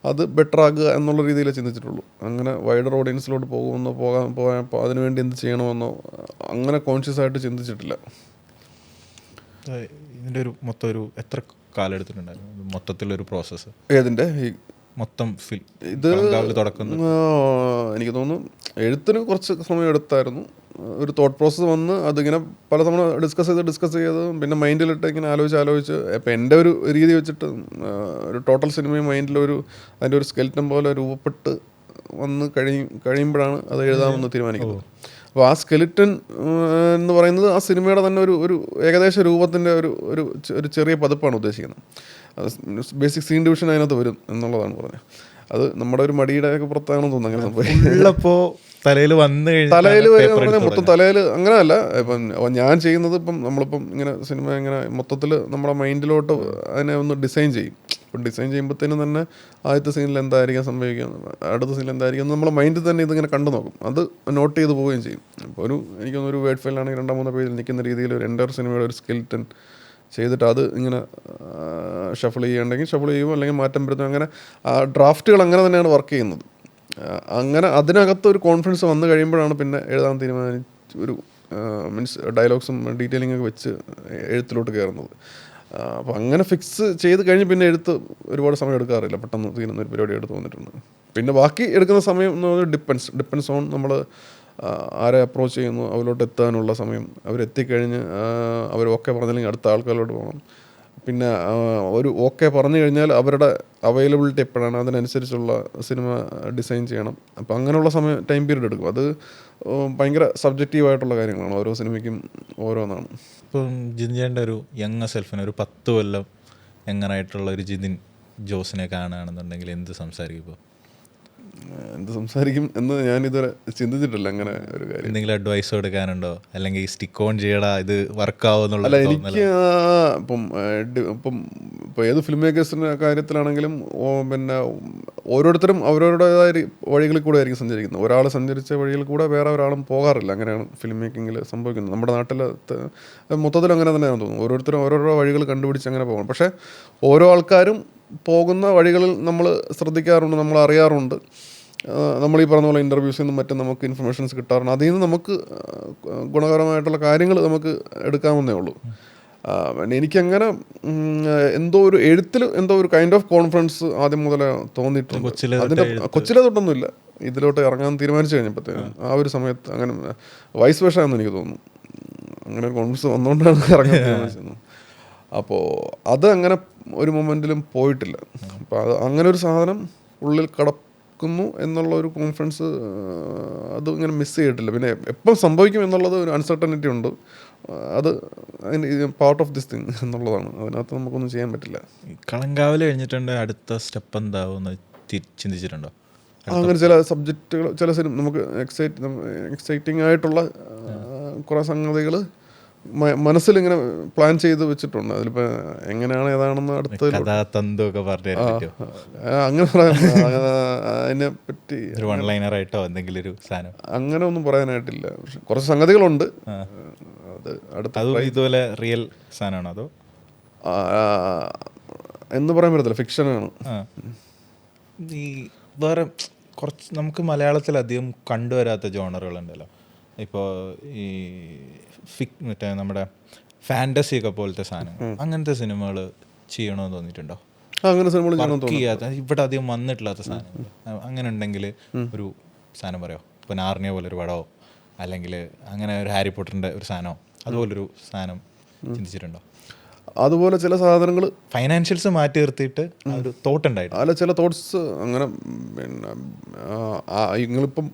അത് ബെറ്റർ ആകുക എന്നുള്ള രീതിയിലേ ചിന്തിച്ചിട്ടുള്ളൂ. അങ്ങനെ വൈഡർ ഓഡിയൻസിലോട്ട് പോകാൻ അതിനുവേണ്ടി എന്ത് ചെയ്യണമെന്നോ അങ്ങനെ കോൺഷ്യസ് ആയിട്ട് ചിന്തിച്ചിട്ടില്ല. ഇതിൻ്റെ ഒരു മൊത്തം ഒരു എത്ര കാലം എടുത്തിട്ടുണ്ടായിരുന്നു മൊത്തത്തിലൊരു പ്രോസസ്സ്? ഏതിൻ്റെ? മൊത്തം ഇത് തുടക്കം എനിക്ക് തോന്നുന്നു എഴുത്തിന് കുറച്ച് സമയം എടുത്തായിരുന്നു. ഒരു തോട്ട് പ്രോസസ്സ് വന്ന് അതിങ്ങനെ പല തവണ ഡിസ്കസ് ചെയ്ത് പിന്നെ മൈൻഡിലിട്ട് ഇങ്ങനെ ആലോചിച്ച് ഇപ്പം എൻ്റെ ഒരു രീതി വെച്ചിട്ട് ഒരു ടോട്ടൽ സിനിമയും അതിൻ്റെ ഒരു സ്കെൽറ്റൻ പോലെ രൂപപ്പെട്ട് വന്ന് കഴിയുമ്പോഴാണ് അത് എഴുതാമെന്ന് തീരുമാനിക്കുന്നത്. അപ്പോൾ ആ സ്കെലിറ്റൻ എന്ന് പറയുന്നത് ആ സിനിമയുടെ തന്നെ ഒരു ഏകദേശ രൂപത്തിൻ്റെ ഒരു ചെറിയ പതിപ്പാണ് ഉദ്ദേശിക്കുന്നത്. ബേസിക് സീൻ ഡിവിഷൻ അതിനകത്ത് വരും എന്നുള്ളതാണ് പറഞ്ഞത്. അത് നമ്മുടെ ഒരു മടിയുടെ ഒക്കെ പുറത്താണെന്ന് തോന്നുന്നു അങ്ങനെ സംഭവം. തലയിൽ മൊത്തം തലയിൽ അങ്ങനെയല്ല. ഇപ്പം ഞാൻ ചെയ്യുന്നത് നമ്മളിപ്പം ഇങ്ങനെ സിനിമ ഇങ്ങനെ മൊത്തത്തിൽ നമ്മുടെ മൈൻഡിലോട്ട് അതിനെ ഒന്ന് ഡിസൈൻ ചെയ്യും. ഇപ്പം ഡിസൈൻ ചെയ്യുമ്പോഴത്തേനും തന്നെ ആദ്യത്തെ സീനിൽ എന്തായിരിക്കും സംഭവിക്കുക, അടുത്ത സീനിൽ എന്തായിരിക്കും നമ്മളെ മൈൻഡിൽ തന്നെ ഇതിങ്ങനെ കണ്ടു നോക്കും. അത് നോട്ട് ചെയ്ത് പോവുകയും ചെയ്യും. ഇപ്പോൾ എനിക്കൊന്നൊരു വേർഡ് ഫയലാണെങ്കിൽ 2-3 പേജിൽ നിൽക്കുന്ന രീതിയിൽ ഒരു എൻ്റർ സിനിമയുടെ ഒരു സ്കെൽറ്റൻ ചെയ്തിട്ട് അത് ഇങ്ങനെ ഷഫിൾ ചെയ്യുകയുണ്ടെങ്കിൽ ഷഫിൾ ചെയ്യുമോ അല്ലെങ്കിൽ മാറ്റം വരുത്തും. അങ്ങനെ ആ ഡ്രാഫ്റ്റുകൾ അങ്ങനെ തന്നെയാണ് വർക്ക് ചെയ്യുന്നത്. അങ്ങനെ അതിനകത്ത് ഒരു കോൺഫിഡൻസ് വന്നു കഴിയുമ്പോഴാണ് പിന്നെ എഴുതാൻ തീരുമാനിച്ച് മീൻസ് ഡയലോഗ്സും ഡീറ്റെയിലിംഗ് ഒക്കെ വെച്ച് എഴുത്തിലോട്ട് കയറുന്നത്. അപ്പോൾ അങ്ങനെ ഫിക്സ് ചെയ്ത് കഴിഞ്ഞ് പിന്നെ എഴുത്ത് ഒരുപാട് സമയം എടുക്കാറില്ല. പെട്ടെന്ന് തീരുന്ന ഒരു പരിപാടി എടുത്ത് വന്നിട്ടുണ്ട്. പിന്നെ ബാക്കി എടുക്കുന്ന സമയം എന്ന് പറഞ്ഞാൽ ഡിപ്പെൻസ് ഓൺ നമ്മൾ ആരെ അപ്രോച്ച് ചെയ്യുന്നു, അവരിലോട്ട് എത്താനുള്ള സമയം. അവരെത്തിക്കഴിഞ്ഞ് അവർ ഓക്കെ പറഞ്ഞില്ലെങ്കിൽ അടുത്ത ആൾക്കാരിലോട്ട് പോകണം. പിന്നെ ഒരു ഓക്കെ പറഞ്ഞു കഴിഞ്ഞാൽ അവരുടെ അവൈലബിലിറ്റി എപ്പോഴാണ്, അതിനനുസരിച്ചുള്ള സിനിമ ഡിസൈൻ ചെയ്യണം. അപ്പോൾ അങ്ങനെയുള്ള ടൈം പീരീഡ് എടുക്കും. അത് ഭയങ്കര സബ്ജക്റ്റീവായിട്ടുള്ള കാര്യങ്ങളാണ്. ഓരോ സിനിമയ്ക്കും ഓരോന്നാണ്. ഇപ്പം ജിതിൻ്റെ ഒരു യങ് സെൽഫിന് ഒരു 10 കൊല്ലം യങ്ങറായിട്ടുള്ള ഒരു ജിതിൻ ജോസിനെ കാണുകയാണെന്നുണ്ടെങ്കിൽ എന്ത് സംസാരിക്കും? ഇപ്പോൾ എന്ത് സംസാരിക്കും എന്ന് ഞാനിതുവരെ ചിന്തിച്ചിട്ടില്ല. അങ്ങനെ ഒരു കാര്യം എന്തെങ്കിലും അഡ്വൈസ് കൊടുക്കാനുണ്ടോ? അല്ലെങ്കിൽ സ്റ്റിക്ക് ഓൺ ചെയ്യടാ ഇത് വർക്കാവുന്നുള്ള? അല്ല, എനിക്ക് ഇപ്പം ഏത് ഫിലിം മേക്കേഴ്സിൻ്റെ കാര്യത്തിലാണെങ്കിലും പിന്നെ ഓരോരുത്തരും അവരവരുടേതായ വഴികളിൽ കൂടെ ആയിരിക്കും സഞ്ചരിക്കുന്നത്. ഒരാൾ സഞ്ചരിച്ച വഴിയിൽ കൂടെ വേറെ ഒരാളും പോകാറില്ല. അങ്ങനെയാണ് ഫിലിം മേക്കിങ്ങിൽ സംഭവിക്കുന്നത്. നമ്മുടെ നാട്ടിൽ മൊത്തത്തിൽ അങ്ങനെ തന്നെയാണെന്ന് തോന്നുന്നു. ഓരോരുത്തരും ഓരോരോ വഴികൾ കണ്ടുപിടിച്ച് അങ്ങനെ പോകണം. പക്ഷേ ഓരോ ആൾക്കാരും പോകുന്ന വഴികളിൽ നമ്മൾ ശ്രദ്ധിക്കാറുണ്ട്, നമ്മൾ അറിയാറുണ്ട്. നമ്മൾ ഈ പറഞ്ഞ പോലെ ഇൻ്റർവ്യൂസിൽ നിന്നും മറ്റും നമുക്ക് ഇൻഫർമേഷൻസ് കിട്ടാറുണ്ട്. അതിൽ നിന്ന് നമുക്ക് ഗുണകരമായിട്ടുള്ള കാര്യങ്ങൾ നമുക്ക് എടുക്കാമെന്നേ ഉള്ളൂ. എനിക്കങ്ങനെ എന്തോ ഒരു എഴുത്തിൽ എന്തോ ഒരു കൈൻഡ് ഓഫ് കോൺഫിഡൻസ് ആദ്യം മുതലേ തോന്നിയിട്ടുണ്ട്. അതിൻ്റെ കൊച്ചിലെ തൊട്ടൊന്നുമില്ല, ഇതിലോട്ട് ഇറങ്ങാൻ തീരുമാനിച്ചു കഴിഞ്ഞപ്പോഴത്തേക്കും ആ ഒരു സമയത്ത് അങ്ങനെ വൈസ് വേഷമാണെന്ന് എനിക്ക് തോന്നുന്നു. അങ്ങനെ ഒരു കോൺഫിഡൻസ് വന്നുകൊണ്ടാണ് ഇറങ്ങാൻ തീരുമാനിച്ചത്. അപ്പോൾ അത് അങ്ങനെ ഒരു മൊമെൻറ്റിലും പോയിട്ടില്ല. അപ്പോൾ അത് അങ്ങനെ ഒരു സാധനം ഉള്ളിൽ കിടക്കുന്നു എന്നുള്ള ഒരു കോൺഫിഡൻസ് അത് ഇങ്ങനെ മിസ് ചെയ്തിട്ടില്ല. പിന്നെ എപ്പം സംഭവിക്കും എന്നുള്ളത് ഒരു അൺസർട്ടനിറ്റി ഉണ്ട്. അത് പാർട്ട് ഓഫ് ദിസ് തിങ് എന്നുള്ളതാണ്. അതിനകത്ത് നമുക്കൊന്നും ചെയ്യാൻ പറ്റില്ല. കളങ്കാവൽ കഴിഞ്ഞിട്ടുണ്ട്, അടുത്ത സ്റ്റെപ്പ് എന്താവുമെന്ന് ചിന്തിച്ചിട്ടുണ്ടോ? അങ്ങനെ ചില സബ്ജക്റ്റുകൾ, ചില സിനിമ നമുക്ക് എക്സൈറ്റിംഗ് ആയിട്ടുള്ള കുറേ സംഗതികൾ മനസ്സിലിങ്ങനെ പ്ലാൻ ചെയ്ത് വെച്ചിട്ടുണ്ട്. അതിലിപ്പോൾ എങ്ങനെയാണ് ഏതാണെന്ന് അടുത്ത അങ്ങനെ അതിനെ പറ്റി അങ്ങനെ ഒന്നും പറയാനായിട്ടില്ല. പക്ഷെ കുറച്ച് സംഗതികളുണ്ട്. അത് അടുത്ത ഇതുപോലെ റിയൽ സാധനമാണോ അതോ എന്ന് പറയാൻ പറ്റത്തില്ല, ഫിക്ഷനാണ്. ഈ വേറെ കുറച്ച് നമുക്ക് മലയാളത്തിലധികം കണ്ടുവരാത്ത ജോണറുകളുണ്ടല്ലോ. ഇപ്പോൾ ഈ മറ്റേ നമ്മുടെ ഫാൻറ്റസി ഒക്കെ പോലത്തെ സാധനങ്ങൾ, അങ്ങനത്തെ സിനിമകൾ ചെയ്യണമെന്ന് തോന്നിയിട്ടുണ്ടോ? അങ്ങനെ സിനിമകൾ ഇവിടെ അധികം വന്നിട്ടില്ലാത്ത സാധനങ്ങൾ അങ്ങനെ ഉണ്ടെങ്കിൽ ഒരു സാധനം പറയോ? ഇപ്പോൾ നാർണിയ പോലൊരു പടമോ അല്ലെങ്കിൽ അങ്ങനെ ഒരു ഹാരി പോട്ടറിൻ്റെ ഒരു സാധനമോ അതുപോലൊരു സാധനം ചിന്തിച്ചിട്ടുണ്ടോ? അതുപോലെ ചില സാധനങ്ങൾ ഫൈനാൻഷ്യൽസ് മാറ്റി നിർത്തിയിട്ട് ഒരു തോട്ട് ഉണ്ടായിട്ട് അല്ല, ചില തോട്ട്സ് അങ്ങനെ പിന്നെ നിങ്ങളിപ്പം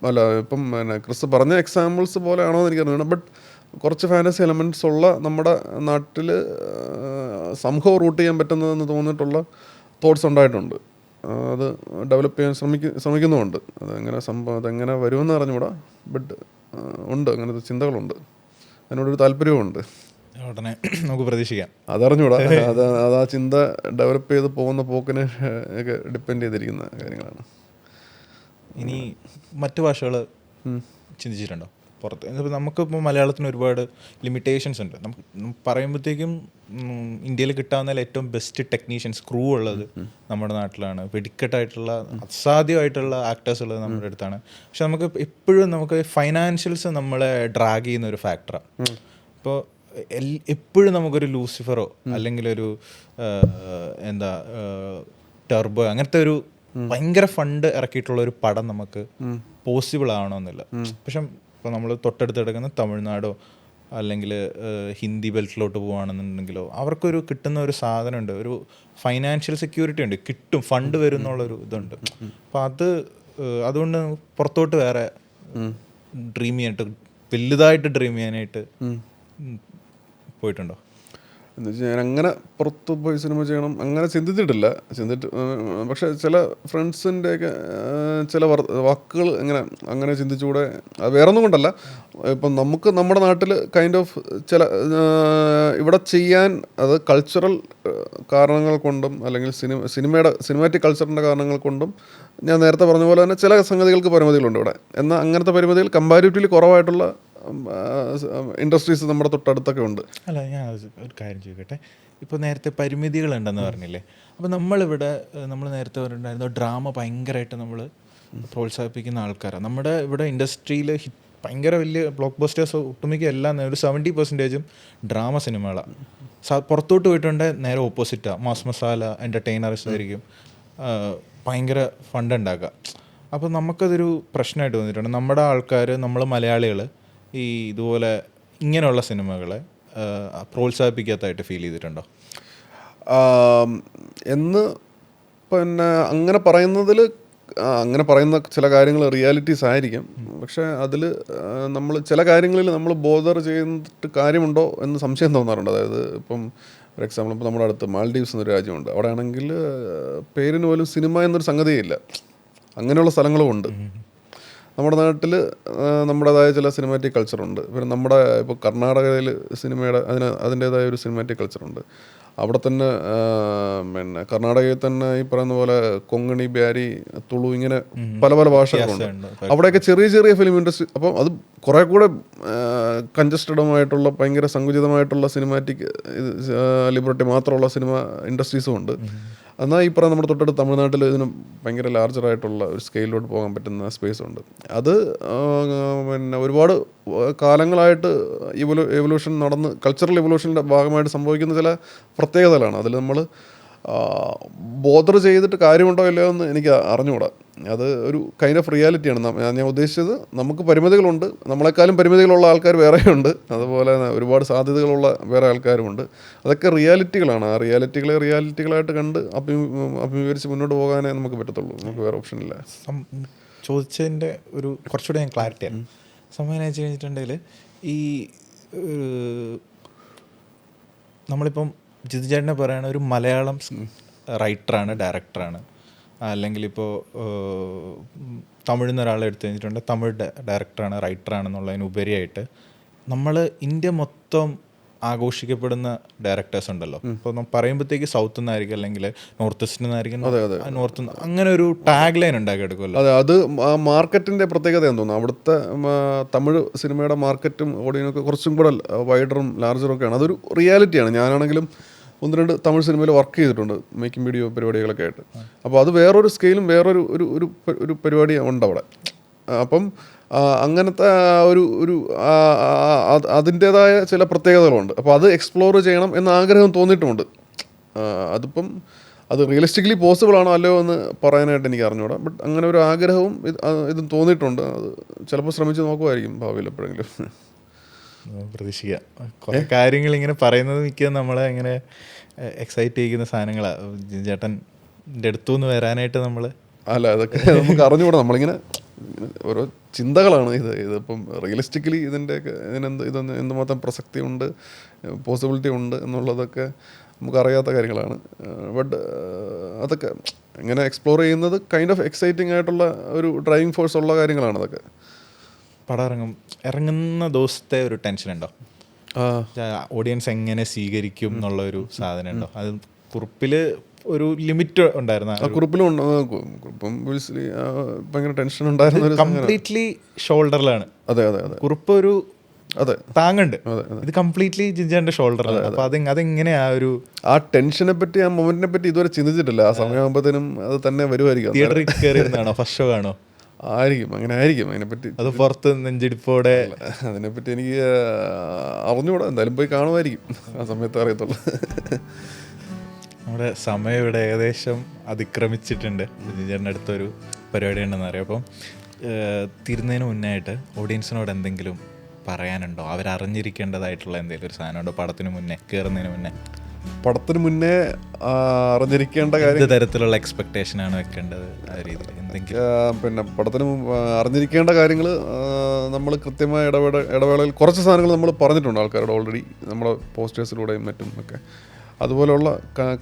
ഇപ്പം പിന്നെ ക്രിസ് പറഞ്ഞ എക്സാമ്പിൾസ് പോലെയാണോ എന്ന് എനിക്കറിയണം. ബട്ട് കുറച്ച് ഫാൻറ്റസി എലമെൻറ്റ്സ് ഉള്ള നമ്മുടെ നാട്ടിൽ സംഭവം റൂട്ട് ചെയ്യാൻ പറ്റുന്നതെന്ന് തോന്നിയിട്ടുള്ള തോട്ട്സ് ഉണ്ടായിട്ടുണ്ട്. അത് ഡെവലപ്പ് ചെയ്യാൻ ശ്രമിക്കുന്നുമുണ്ട്. അതെങ്ങനെ വരുമെന്ന് അറിഞ്ഞുകൂടാ, ബട്ട് ഉണ്ട്, അങ്ങനത്തെ ചിന്തകളുണ്ട്, അതിനോടൊരു താല്പര്യവുമുണ്ട്. ഉടനെ നമുക്ക് പ്രതീക്ഷിക്കാം. അതറിഞ്ഞൂടാ, അത് ആ ചിന്ത ഡെവലപ്പ് ചെയ്ത് പോകുന്ന പോക്കിനെ ഒക്കെ ഡിപ്പെൻഡ് ചെയ്തിരിക്കുന്ന കാര്യങ്ങളാണ്. ഇനി മറ്റു ഭാഷകൾ ചിന്തിച്ചിട്ടുണ്ടോ പുറത്ത്? നമുക്കിപ്പോൾ മലയാളത്തിന് ഒരുപാട് ലിമിറ്റേഷൻസ് ഉണ്ട്. നമുക്ക് പറയുമ്പോഴത്തേക്കും ഇന്ത്യയിൽ കിട്ടാവുന്ന ഏറ്റവും ബെസ്റ്റ് ടെക്നീഷ്യൻസ്, ക്രൂ ഉള്ളത് നമ്മുടെ നാട്ടിലാണ്. വെടിക്കെട്ടായിട്ടുള്ള അസാധ്യമായിട്ടുള്ള ആക്ടേഴ്സ് ഉള്ളത് നമ്മുടെ അടുത്താണ്. പക്ഷെ നമുക്ക് എപ്പോഴും നമുക്ക് ഫൈനാൻഷ്യൽസ് നമ്മളെ ഡ്രാഗ് ചെയ്യുന്ന ഒരു ഫാക്ടറാണ്. ഇപ്പോൾ എപ്പോഴും നമുക്കൊരു ലൂസിഫറോ അല്ലെങ്കിൽ ഒരു എന്താ ടെർബോ അങ്ങനത്തെ ഒരു ഭയങ്കര ഫണ്ട് ഇറക്കിയിട്ടുള്ള ഒരു പടം നമുക്ക് പോസിബിൾ ആവണമെന്നില്ല. പക്ഷെ ഇപ്പോൾ നമ്മൾ തൊട്ടടുത്ത് കിടക്കുന്ന തമിഴ്നാടോ അല്ലെങ്കിൽ ഹിന്ദി ബെൽറ്റിലോട്ട് പോകുകയാണെന്നുണ്ടെങ്കിലോ അവർക്കൊരു കിട്ടുന്ന ഒരു സാധനമുണ്ട്, ഒരു ഫൈനാൻഷ്യൽ സെക്യൂരിറ്റി ഉണ്ട്, കിട്ടും, ഫണ്ട് വരും എന്നുള്ളൊരു ഇതുണ്ട്. അപ്പം അതുകൊണ്ട് പുറത്തോട്ട് വേറെ ഡ്രീം ചെയ്യാനായിട്ട്, വലുതായിട്ട് ഡ്രീം ചെയ്യാനായിട്ട് പോയിട്ടുണ്ടോ? എന്ന് വെച്ചാൽ ഞാൻ അങ്ങനെ പുറത്ത് പോയി സിനിമ ചെയ്യണം അങ്ങനെ ചിന്തിച്ചിട്ടില്ല. പക്ഷേ ചില ഫ്രണ്ട്സിൻ്റെയൊക്കെ ചില വാക്കുകൾ അങ്ങനെ ചിന്തിച്ചുകൂടെ, അത് വേറൊന്നും കൊണ്ടല്ല. ഇപ്പം നമുക്ക് നമ്മുടെ നാട്ടിൽ കൈൻഡ് ഓഫ് ചില ഇവിടെ ചെയ്യാൻ, അത് കൾച്ചറൽ കാരണങ്ങൾ കൊണ്ടും അല്ലെങ്കിൽ സിനിമാറ്റിക് കൾച്ചറിൻ്റെ കാരണങ്ങൾ കൊണ്ടും ഞാൻ നേരത്തെ പറഞ്ഞ പോലെ തന്നെ ചില സംഗതികൾക്ക് പരിമിതികളുണ്ട് ഇവിടെ. എന്നാൽ അങ്ങനത്തെ പരിമിതികൾ കമ്പാരിറ്റീവ്ലി കുറവായിട്ടുള്ള ഇൻഡസ്ട്രീസ് നമ്മുടെ തൊട്ടടുത്തൊക്കെ ഉണ്ട്. അല്ല, ഞാൻ ഒരു കാര്യം ചോദിക്കട്ടെ. ഇപ്പോൾ നേരത്തെ പരിമിതികളുണ്ടെന്ന് പറഞ്ഞില്ലേ, അപ്പോൾ നമ്മൾ നേരത്തെ പറഞ്ഞിട്ടുണ്ടായിരുന്നു ഡ്രാമ ഭയങ്കരമായിട്ട് നമ്മൾ പ്രോത്സാഹിപ്പിക്കുന്ന ആൾക്കാരാണ്. നമ്മുടെ ഇവിടെ ഇൻഡസ്ട്രിയിൽ ഭയങ്കര വലിയ ബ്ലോക്ക് ബസ്റ്റേഴ്സ് ഒട്ടുമിക്ക എല്ലാം ഒരു 70% ഡ്രാമ സിനിമകളാണ്. പുറത്തോട്ട് പോയിട്ടുണ്ട് നേരെ ഓപ്പോസിറ്റാണ്, മാസ് മസാല എൻ്റർടൈനേഴ്സ് ആയിരിക്കും ഭയങ്കര ഫണ്ട് ഉണ്ടാക്കുക. അപ്പോൾ നമുക്കതൊരു പ്രശ്നമായിട്ട് തോന്നിയിട്ടുണ്ട്. നമ്മുടെ ആൾക്കാർ, നമ്മൾ മലയാളികൾ ഈ ഇതുപോലെ ഇങ്ങനെയുള്ള സിനിമകളെ പ്രോത്സാഹിപ്പിക്കാത്തതായിട്ട് ഫീൽ ചെയ്തിട്ടുണ്ടോ? എന്ന് പിന്നെ അങ്ങനെ പറയുന്ന ചില കാര്യങ്ങൾ റിയാലിറ്റീസ് ആയിരിക്കും. പക്ഷേ അതിൽ നമ്മൾ ചില കാര്യങ്ങളിൽ നമ്മൾ ബോധർ ചെയ്തിട്ട് കാര്യമുണ്ടോ എന്ന് സംശയം തോന്നാറുണ്ട്. അതായത് ഇപ്പം ഫോർ എക്സാമ്പിൾ, ഇപ്പോൾ നമ്മുടെ അടുത്ത് മാൽഡീവ്സ് എന്നൊരു രാജ്യമുണ്ട്. അവിടെ ആണെങ്കിൽ പേരിന് പോലും സിനിമ എന്നൊരു സംഗതിയില്ല. അങ്ങനെയുള്ള സ്ഥലങ്ങളും ഉണ്ട്. നമ്മുടെ നാട്ടിൽ നമ്മുടേതായ ചില സിനിമാറ്റിക് കൾച്ചറുണ്ട്. പിന്നെ ഇപ്പോൾ കർണാടകയിൽ അതിൻ്റേതായ ഒരു സിനിമാറ്റിക് കൾച്ചറുണ്ട്. അവിടെ തന്നെ പിന്നെ കർണാടകയിൽ തന്നെ ഈ പറയുന്ന പോലെ കൊങ്കണി, ബ്യാരി, തുളു, ഇങ്ങനെ പല പല ഭാഷകളുണ്ട്. അവിടെയൊക്കെ ചെറിയ ചെറിയ ഫിലിം ഇൻഡസ്ട്രി. അപ്പം അത് കുറേ കൂടെ കൺജസ്റ്റഡുമായിട്ടുള്ള ഭയങ്കര സങ്കുചിതമായിട്ടുള്ള സിനിമാറ്റിക് ലിബർട്ടി മാത്രമുള്ള സിനിമ ഇൻഡസ്ട്രീസും ഉണ്ട്. എന്നാൽ ഈ പറയുന്ന നമ്മുടെ തൊട്ടടുത്ത് തമിഴ്നാട്ടിൽ ഇതിന് ഭയങ്കര ലാർജറായിട്ടുള്ള ഒരു സ്കെയിലോട്ട് പോകാൻ പറ്റുന്ന സ്പേസ് ഉണ്ട്. അത് പിന്നെ ഒരുപാട് കാലങ്ങളായിട്ട് എവല്യൂഷൻ നടന്ന് കൾച്ചറൽ എവല്യൂഷൻ്റെ ഭാഗമായിട്ട് സംഭവിക്കുന്ന ചില പ്രത്യേകതകളാണ്. അതിൽ നമ്മൾ ബോധർ ചെയ്തിട്ട് കാര്യമുണ്ടോ ഇല്ലയോ എന്ന് എനിക്ക് അറിഞ്ഞുകൂടാ. അത് ഒരു കൈൻഡ് ഓഫ് റിയാലിറ്റിയാണ്. ഞാൻ ഉദ്ദേശിച്ചത്, നമുക്ക് പരിമിതികളുണ്ട്, നമ്മളെക്കാളും പരിമിതികളുള്ള ആൾക്കാർ വേറെയുണ്ട്, അതുപോലെ ഒരുപാട് സാധ്യതകളുള്ള വേറെ ആൾക്കാരുമുണ്ട്. അതൊക്കെ റിയാലിറ്റികളാണ്. ആ റിയാലിറ്റികളായിട്ട് കണ്ട് അഭിമുഖീകരിച്ച് മുന്നോട്ട് പോകാനേ നമുക്ക് പറ്റത്തുള്ളൂ. നമുക്ക് വേറെ ഓപ്ഷൻ ഇല്ല. ചോദിച്ചതിൻ്റെ ഒരു കുറച്ചുകൂടെ ഞാൻ ക്ലാരിറ്റിയാണ് സമയം വെച്ച് കഴിഞ്ഞിട്ടുണ്ടെങ്കിൽ, ഈ നമ്മളിപ്പം ജിത്തു ചേട്ടനെ പറയുന്ന ഒരു മലയാളം റൈറ്ററാണ്, ഡയറക്ടറാണ്, അല്ലെങ്കിൽ ഇപ്പോൾ തമിഴിൽ നിന്ന് ഒരാളെ എടുത്തു കഴിഞ്ഞിട്ടുണ്ടെങ്കിൽ തമിഴ് ഡയറക്ടറാണ്, റൈറ്ററാണെന്നുള്ളതിന് ഉപരിയായിട്ട് നമ്മൾ ഇന്ത്യ മൊത്തം ആഘോഷിക്കപ്പെടുന്ന ഡയറക്ടേഴ്സ് ഉണ്ടല്ലോ. ഇപ്പോൾ നമ്മൾ പറയുമ്പോഴത്തേക്ക് സൗത്ത് നിന്നായിരിക്കും, അല്ലെങ്കിൽ നോർത്ത് ഈസ്റ്റിൽ നിന്നായിരിക്കും, നോർത്ത് അങ്ങനെ ഒരു ടാഗ് ലൈൻ ഉണ്ടാക്കിയെടുക്കുമല്ലോ. അതെ, അത് മാർക്കറ്റിൻ്റെ പ്രത്യേകതയാണെന്ന് തോന്നുന്നു. അവിടുത്തെ തമിഴ് സിനിമയുടെ മാർക്കറ്റും ഓഡിയൻസൊക്കെ കുറച്ചും കൂടെ വൈഡറും ലാർജറും ഒക്കെയാണ്. അതൊരു റിയാലിറ്റിയാണ്. ഞാനാണെങ്കിലും 1-2 തമിഴ് സിനിമയിൽ വർക്ക് ചെയ്തിട്ടുണ്ട്, മേക്കിംഗ് വീഡിയോ പരിപാടികളൊക്കെ ആയിട്ട്. അപ്പോൾ അത് വേറൊരു സ്കെയിലും വേറൊരു ഒരു പരിപാടി ഉണ്ട് അവിടെ. അപ്പം അങ്ങനത്തെ അതിൻ്റേതായ ചില പ്രത്യേകതകളുണ്ട്. അപ്പോൾ അത് എക്സ്പ്ലോർ ചെയ്യണം എന്ന ആഗ്രഹം തോന്നിയിട്ടുമുണ്ട്. അതിപ്പം അത് റിയലിസ്റ്റിക്കലി പോസിബിൾ ആണോ അല്ലയോ എന്ന് പറയാനായിട്ട് എനിക്ക് അറിഞ്ഞൂടാ. ബട്ട് അങ്ങനെ ഒരു ആഗ്രഹവും ഇതും തോന്നിയിട്ടുണ്ട്. അത് ചിലപ്പോൾ ശ്രമിച്ച് നോക്കുമായിരിക്കും ഭാവിയിൽ എപ്പോഴെങ്കിലും. പ്രതീക്ഷിക്കാം. കുറേ കാര്യങ്ങൾ ഇങ്ങനെ പറയുന്നത് മിക്ക നമ്മളെ ഇങ്ങനെ എക്സൈറ്റ് ചെയ്യിക്കുന്ന സാധനങ്ങളാണ്. ചേട്ടൻ്റെ അടുത്തുനിന്ന് വരാനായിട്ട് നമ്മൾ അതൊക്കെ നമുക്ക് അറിഞ്ഞുകൂടാ. നമ്മളിങ്ങനെ ഓരോ ചിന്തകളാണ് ഇതിപ്പം റിയലിസ്റ്റിക്കലി ഇതിൻ്റെയൊക്കെ എന്തുമാത്രം പ്രസക്തി ഉണ്ട്, പോസിബിലിറ്റി ഉണ്ട് എന്നുള്ളതൊക്കെ നമുക്കറിയാത്ത കാര്യങ്ങളാണ്. ബട്ട് അതൊക്കെ ഇങ്ങനെ എക്സ്പ്ലോർ ചെയ്യുന്നത് കൈൻഡ് ഓഫ് എക്സൈറ്റിംഗ് ആയിട്ടുള്ള ഒരു ഡ്രൈവിംഗ് ഫോഴ്സ് ഉള്ള കാര്യങ്ങളാണ് അതൊക്കെ. പടം ഇറങ്ങുന്ന ദിവസത്തെ ഒരു ടെൻഷൻ ഉണ്ടോ? ഓഡിയൻസ് എങ്ങനെ സ്വീകരിക്കും എന്നുള്ള ഒരു സാധനം ഉണ്ടോ? അത് കുറിപ്പിൽ ഒരു ലിമിറ്റ് ഉണ്ടായിരുന്നു. കുറിപ്പിലും ഭയങ്കര ടെൻഷൻ ഉണ്ടായിരുന്ന കംപ്ലീറ്റ്ലി ഷോൾഡറിലാണ്. അതെ അതെ അതെ. കുറിപ്പ് ഒരു അതെ താങ്ങുണ്ട്, ഇത് കംപ്ലീറ്റ്ലി ജിൻജാന്റെ ഷോൾഡറിലാണ്. അപ്പൊ അതെങ്ങനെയാ ആ ടെൻഷനെ പറ്റി, ആ മൊമെന്റിനെ പറ്റി ഇതുവരെ ചിന്തിച്ചിട്ടില്ല. ആ സമയമാകുമ്പോഴത്തേനും അത് തന്നെ വരുമായിരിക്കും. തിയേറ്ററിൽ കയറിയിരുന്നാണോ? ഫസ്റ്റ് ഷോ കാണോ? ആയിരിക്കും, അങ്ങനെ ആയിരിക്കും. അതിനെപ്പറ്റി അത് പുറത്ത് നെഞ്ചിടിപ്പോടെ അതിനെപ്പറ്റി എനിക്ക് അറിഞ്ഞുകൂടാ. എന്തായാലും പോയി കാണുമായിരിക്കും, ആ സമയത്ത് അറിയത്തുള്ളൂ. നമ്മുടെ സമയം ഇവിടെ ഏകദേശം അതിക്രമിച്ചിട്ടുണ്ട്. ജിൻജാന്റെ അടുത്തൊരു പരിപാടി ഉണ്ടെന്ന് അറിയാം. അപ്പം തീരുന്നതിന് മുന്നായിട്ട് ഓഡിയൻസിനോട് എന്തെങ്കിലും പറയാനുണ്ടോ? അവരറിഞ്ഞിരിക്കേണ്ടതായിട്ടുള്ള എന്തെങ്കിലും ഒരു സാധനമുണ്ടോ പടത്തിന് മുന്നേ, കയറുന്നതിന് മുന്നേ? പടത്തിന് മുന്നേ അറിഞ്ഞിരിക്കേണ്ട കാര്യം, തരത്തിലുള്ള എക്സ്പെക്ടേഷനാണ് വെക്കേണ്ടത് ആ രീതിയിൽ എന്തെങ്കിലും? പിന്നെ പടത്തിന് അറിഞ്ഞിരിക്കേണ്ട കാര്യങ്ങൾ നമ്മൾ കൃത്യമായ ഇടവേളയിൽ കുറച്ച് സാധനങ്ങൾ നമ്മൾ പറഞ്ഞിട്ടുണ്ട് ആൾക്കാരോട് ഓൾറെഡി, നമ്മുടെ പോസ്റ്റേഴ്സിലൂടെയും മറ്റും ഒക്കെ. അതുപോലെയുള്ള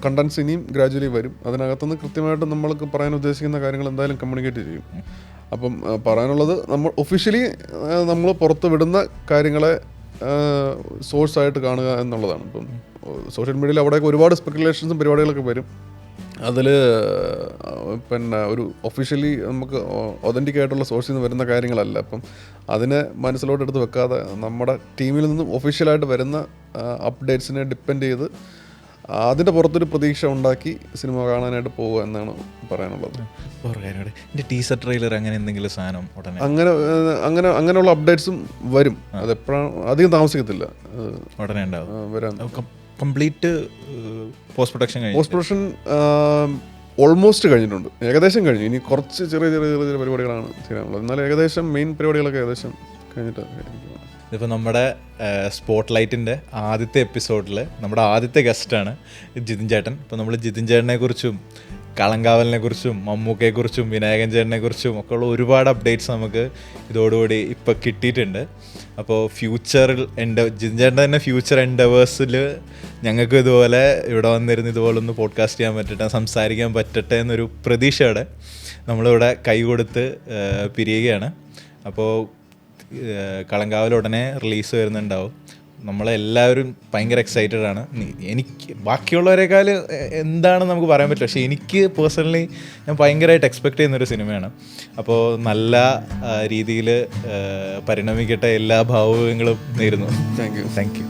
കണ്ടൻസ് ഇനിയും ഗ്രാജുവലി വരും. അതിനകത്തുനിന്ന് കൃത്യമായിട്ട് നമ്മൾക്ക് പറയാൻ ഉദ്ദേശിക്കുന്ന കാര്യങ്ങൾ എന്തായാലും കമ്മ്യൂണിക്കേറ്റ് ചെയ്യും. അപ്പം പറയാനുള്ളത്, നമ്മൾ ഒഫീഷ്യലി നമ്മൾ പുറത്ത് വിടുന്ന കാര്യങ്ങളെ സോഴ്സായിട്ട് കാണുക എന്നുള്ളതാണ്. ഇപ്പം സോഷ്യൽ മീഡിയയിൽ അവിടെയൊക്കെ ഒരുപാട് സ്പെക്കുലേഷൻസും പരിപാടികളൊക്കെ വരും. അതിൽ പിന്നെ ഒരു ഒഫീഷ്യലി നമുക്ക് ഒതൻറ്റിക് ആയിട്ടുള്ള സോഴ്സിൽ നിന്ന് വരുന്ന കാര്യങ്ങളല്ല. അപ്പം അതിനെ മനസ്സിലോട്ടെടുത്ത് വെക്കാതെ നമ്മുടെ ടീമിൽ നിന്നും ഒഫീഷ്യലായിട്ട് വരുന്ന അപ്ഡേറ്റ്സിനെ ഡിപ്പെൻഡ് ചെയ്ത് അതിൻ്റെ പുറത്തൊരു പ്രതീക്ഷ ഉണ്ടാക്കി സിനിമ കാണാനായിട്ട് പോവുക എന്നാണ് പറയാനുള്ളത്. ടീസർ ട്രെയിലർ അങ്ങനെ എന്തെങ്കിലും സാധനം ഉടനെ അങ്ങനെയുള്ള അപ്ഡേറ്റ്സും വരും. അതെപ്പോഴാണ്, അധികം താമസിക്കത്തില്ല, ഉടനെ ഉണ്ടാവും വരാൻ. കംപ്ലീറ്റ് പോസ്റ്റ് പ്രൊഡക്ഷൻ ഓൾമോസ്റ്റ് കഴിഞ്ഞിട്ടുണ്ട്, ഏകദേശം കഴിഞ്ഞു. ഇനി കുറച്ച് ചെറിയ പരിപാടികളാണ് ചെയ്യാനുള്ളത്. എന്നാലും ഏകദേശം മെയിൻ പരിപാടികളൊക്കെ ഏകദേശം കഴിഞ്ഞിട്ട്. ഇതിപ്പോൾ നമ്മുടെ സ്പോട്ട് ലൈറ്റിൻ്റെ ആദ്യത്തെ എപ്പിസോഡിൽ നമ്മുടെ ആദ്യത്തെ ഗസ്റ്റാണ് ജിതിൻ ചേട്ടൻ. ഇപ്പോൾ നമ്മൾ ജിതിൻ ചേട്ടനെ കുറിച്ചും കളങ്കാവലിനെ കുറിച്ചും മമ്മൂക്കയെക്കുറിച്ചും വിനായകൻ ചേട്ടനെ കുറിച്ചും ഒക്കെ ഉള്ള ഒരുപാട് അപ്ഡേറ്റ്സ് നമുക്ക് ഇതോടുകൂടി ഇപ്പോൾ കിട്ടിയിട്ടുണ്ട്. അപ്പോൾ ഫ്യൂച്ചറിൽ ജിതിൻ ചേട്ടൻ്റെ തന്നെ ഫ്യൂച്ചർ എൻഡവേഴ്സിൽ ഞങ്ങൾക്ക് ഇതുപോലെ ഇവിടെ വന്നിരുന്ന് ഇതുപോലൊന്ന് പോഡ്കാസ്റ്റ് ചെയ്യാൻ പറ്റട്ടെ, സംസാരിക്കാൻ പറ്റട്ടെ എന്നൊരു പ്രതീക്ഷയോടെ നമ്മളിവിടെ കൈ കൊടുത്ത് പിരിയുകയാണ്. അപ്പോൾ കളങ്കാവൽ ഉടനെ റിലീസ് വരുന്നുണ്ടാവും. നമ്മളെല്ലാവരും ഭയങ്കര എക്സൈറ്റഡ് ആണ്. എനിക്ക് ബാക്കിയുള്ളവരെക്കാൾ എന്താണ് നമുക്ക് പറയാൻ പറ്റില്ല, പക്ഷേ എനിക്ക് പേഴ്സണലി ഞാൻ ഭയങ്കരമായിട്ട് എക്സ്പെക്റ്റ് ചെയ്യുന്നൊരു സിനിമയാണ്. അപ്പോൾ നല്ല രീതിയിൽ പരിണമിക്കട്ടെ, എല്ലാ ഭാവുകങ്ങളും നേരുന്നു. Thank you.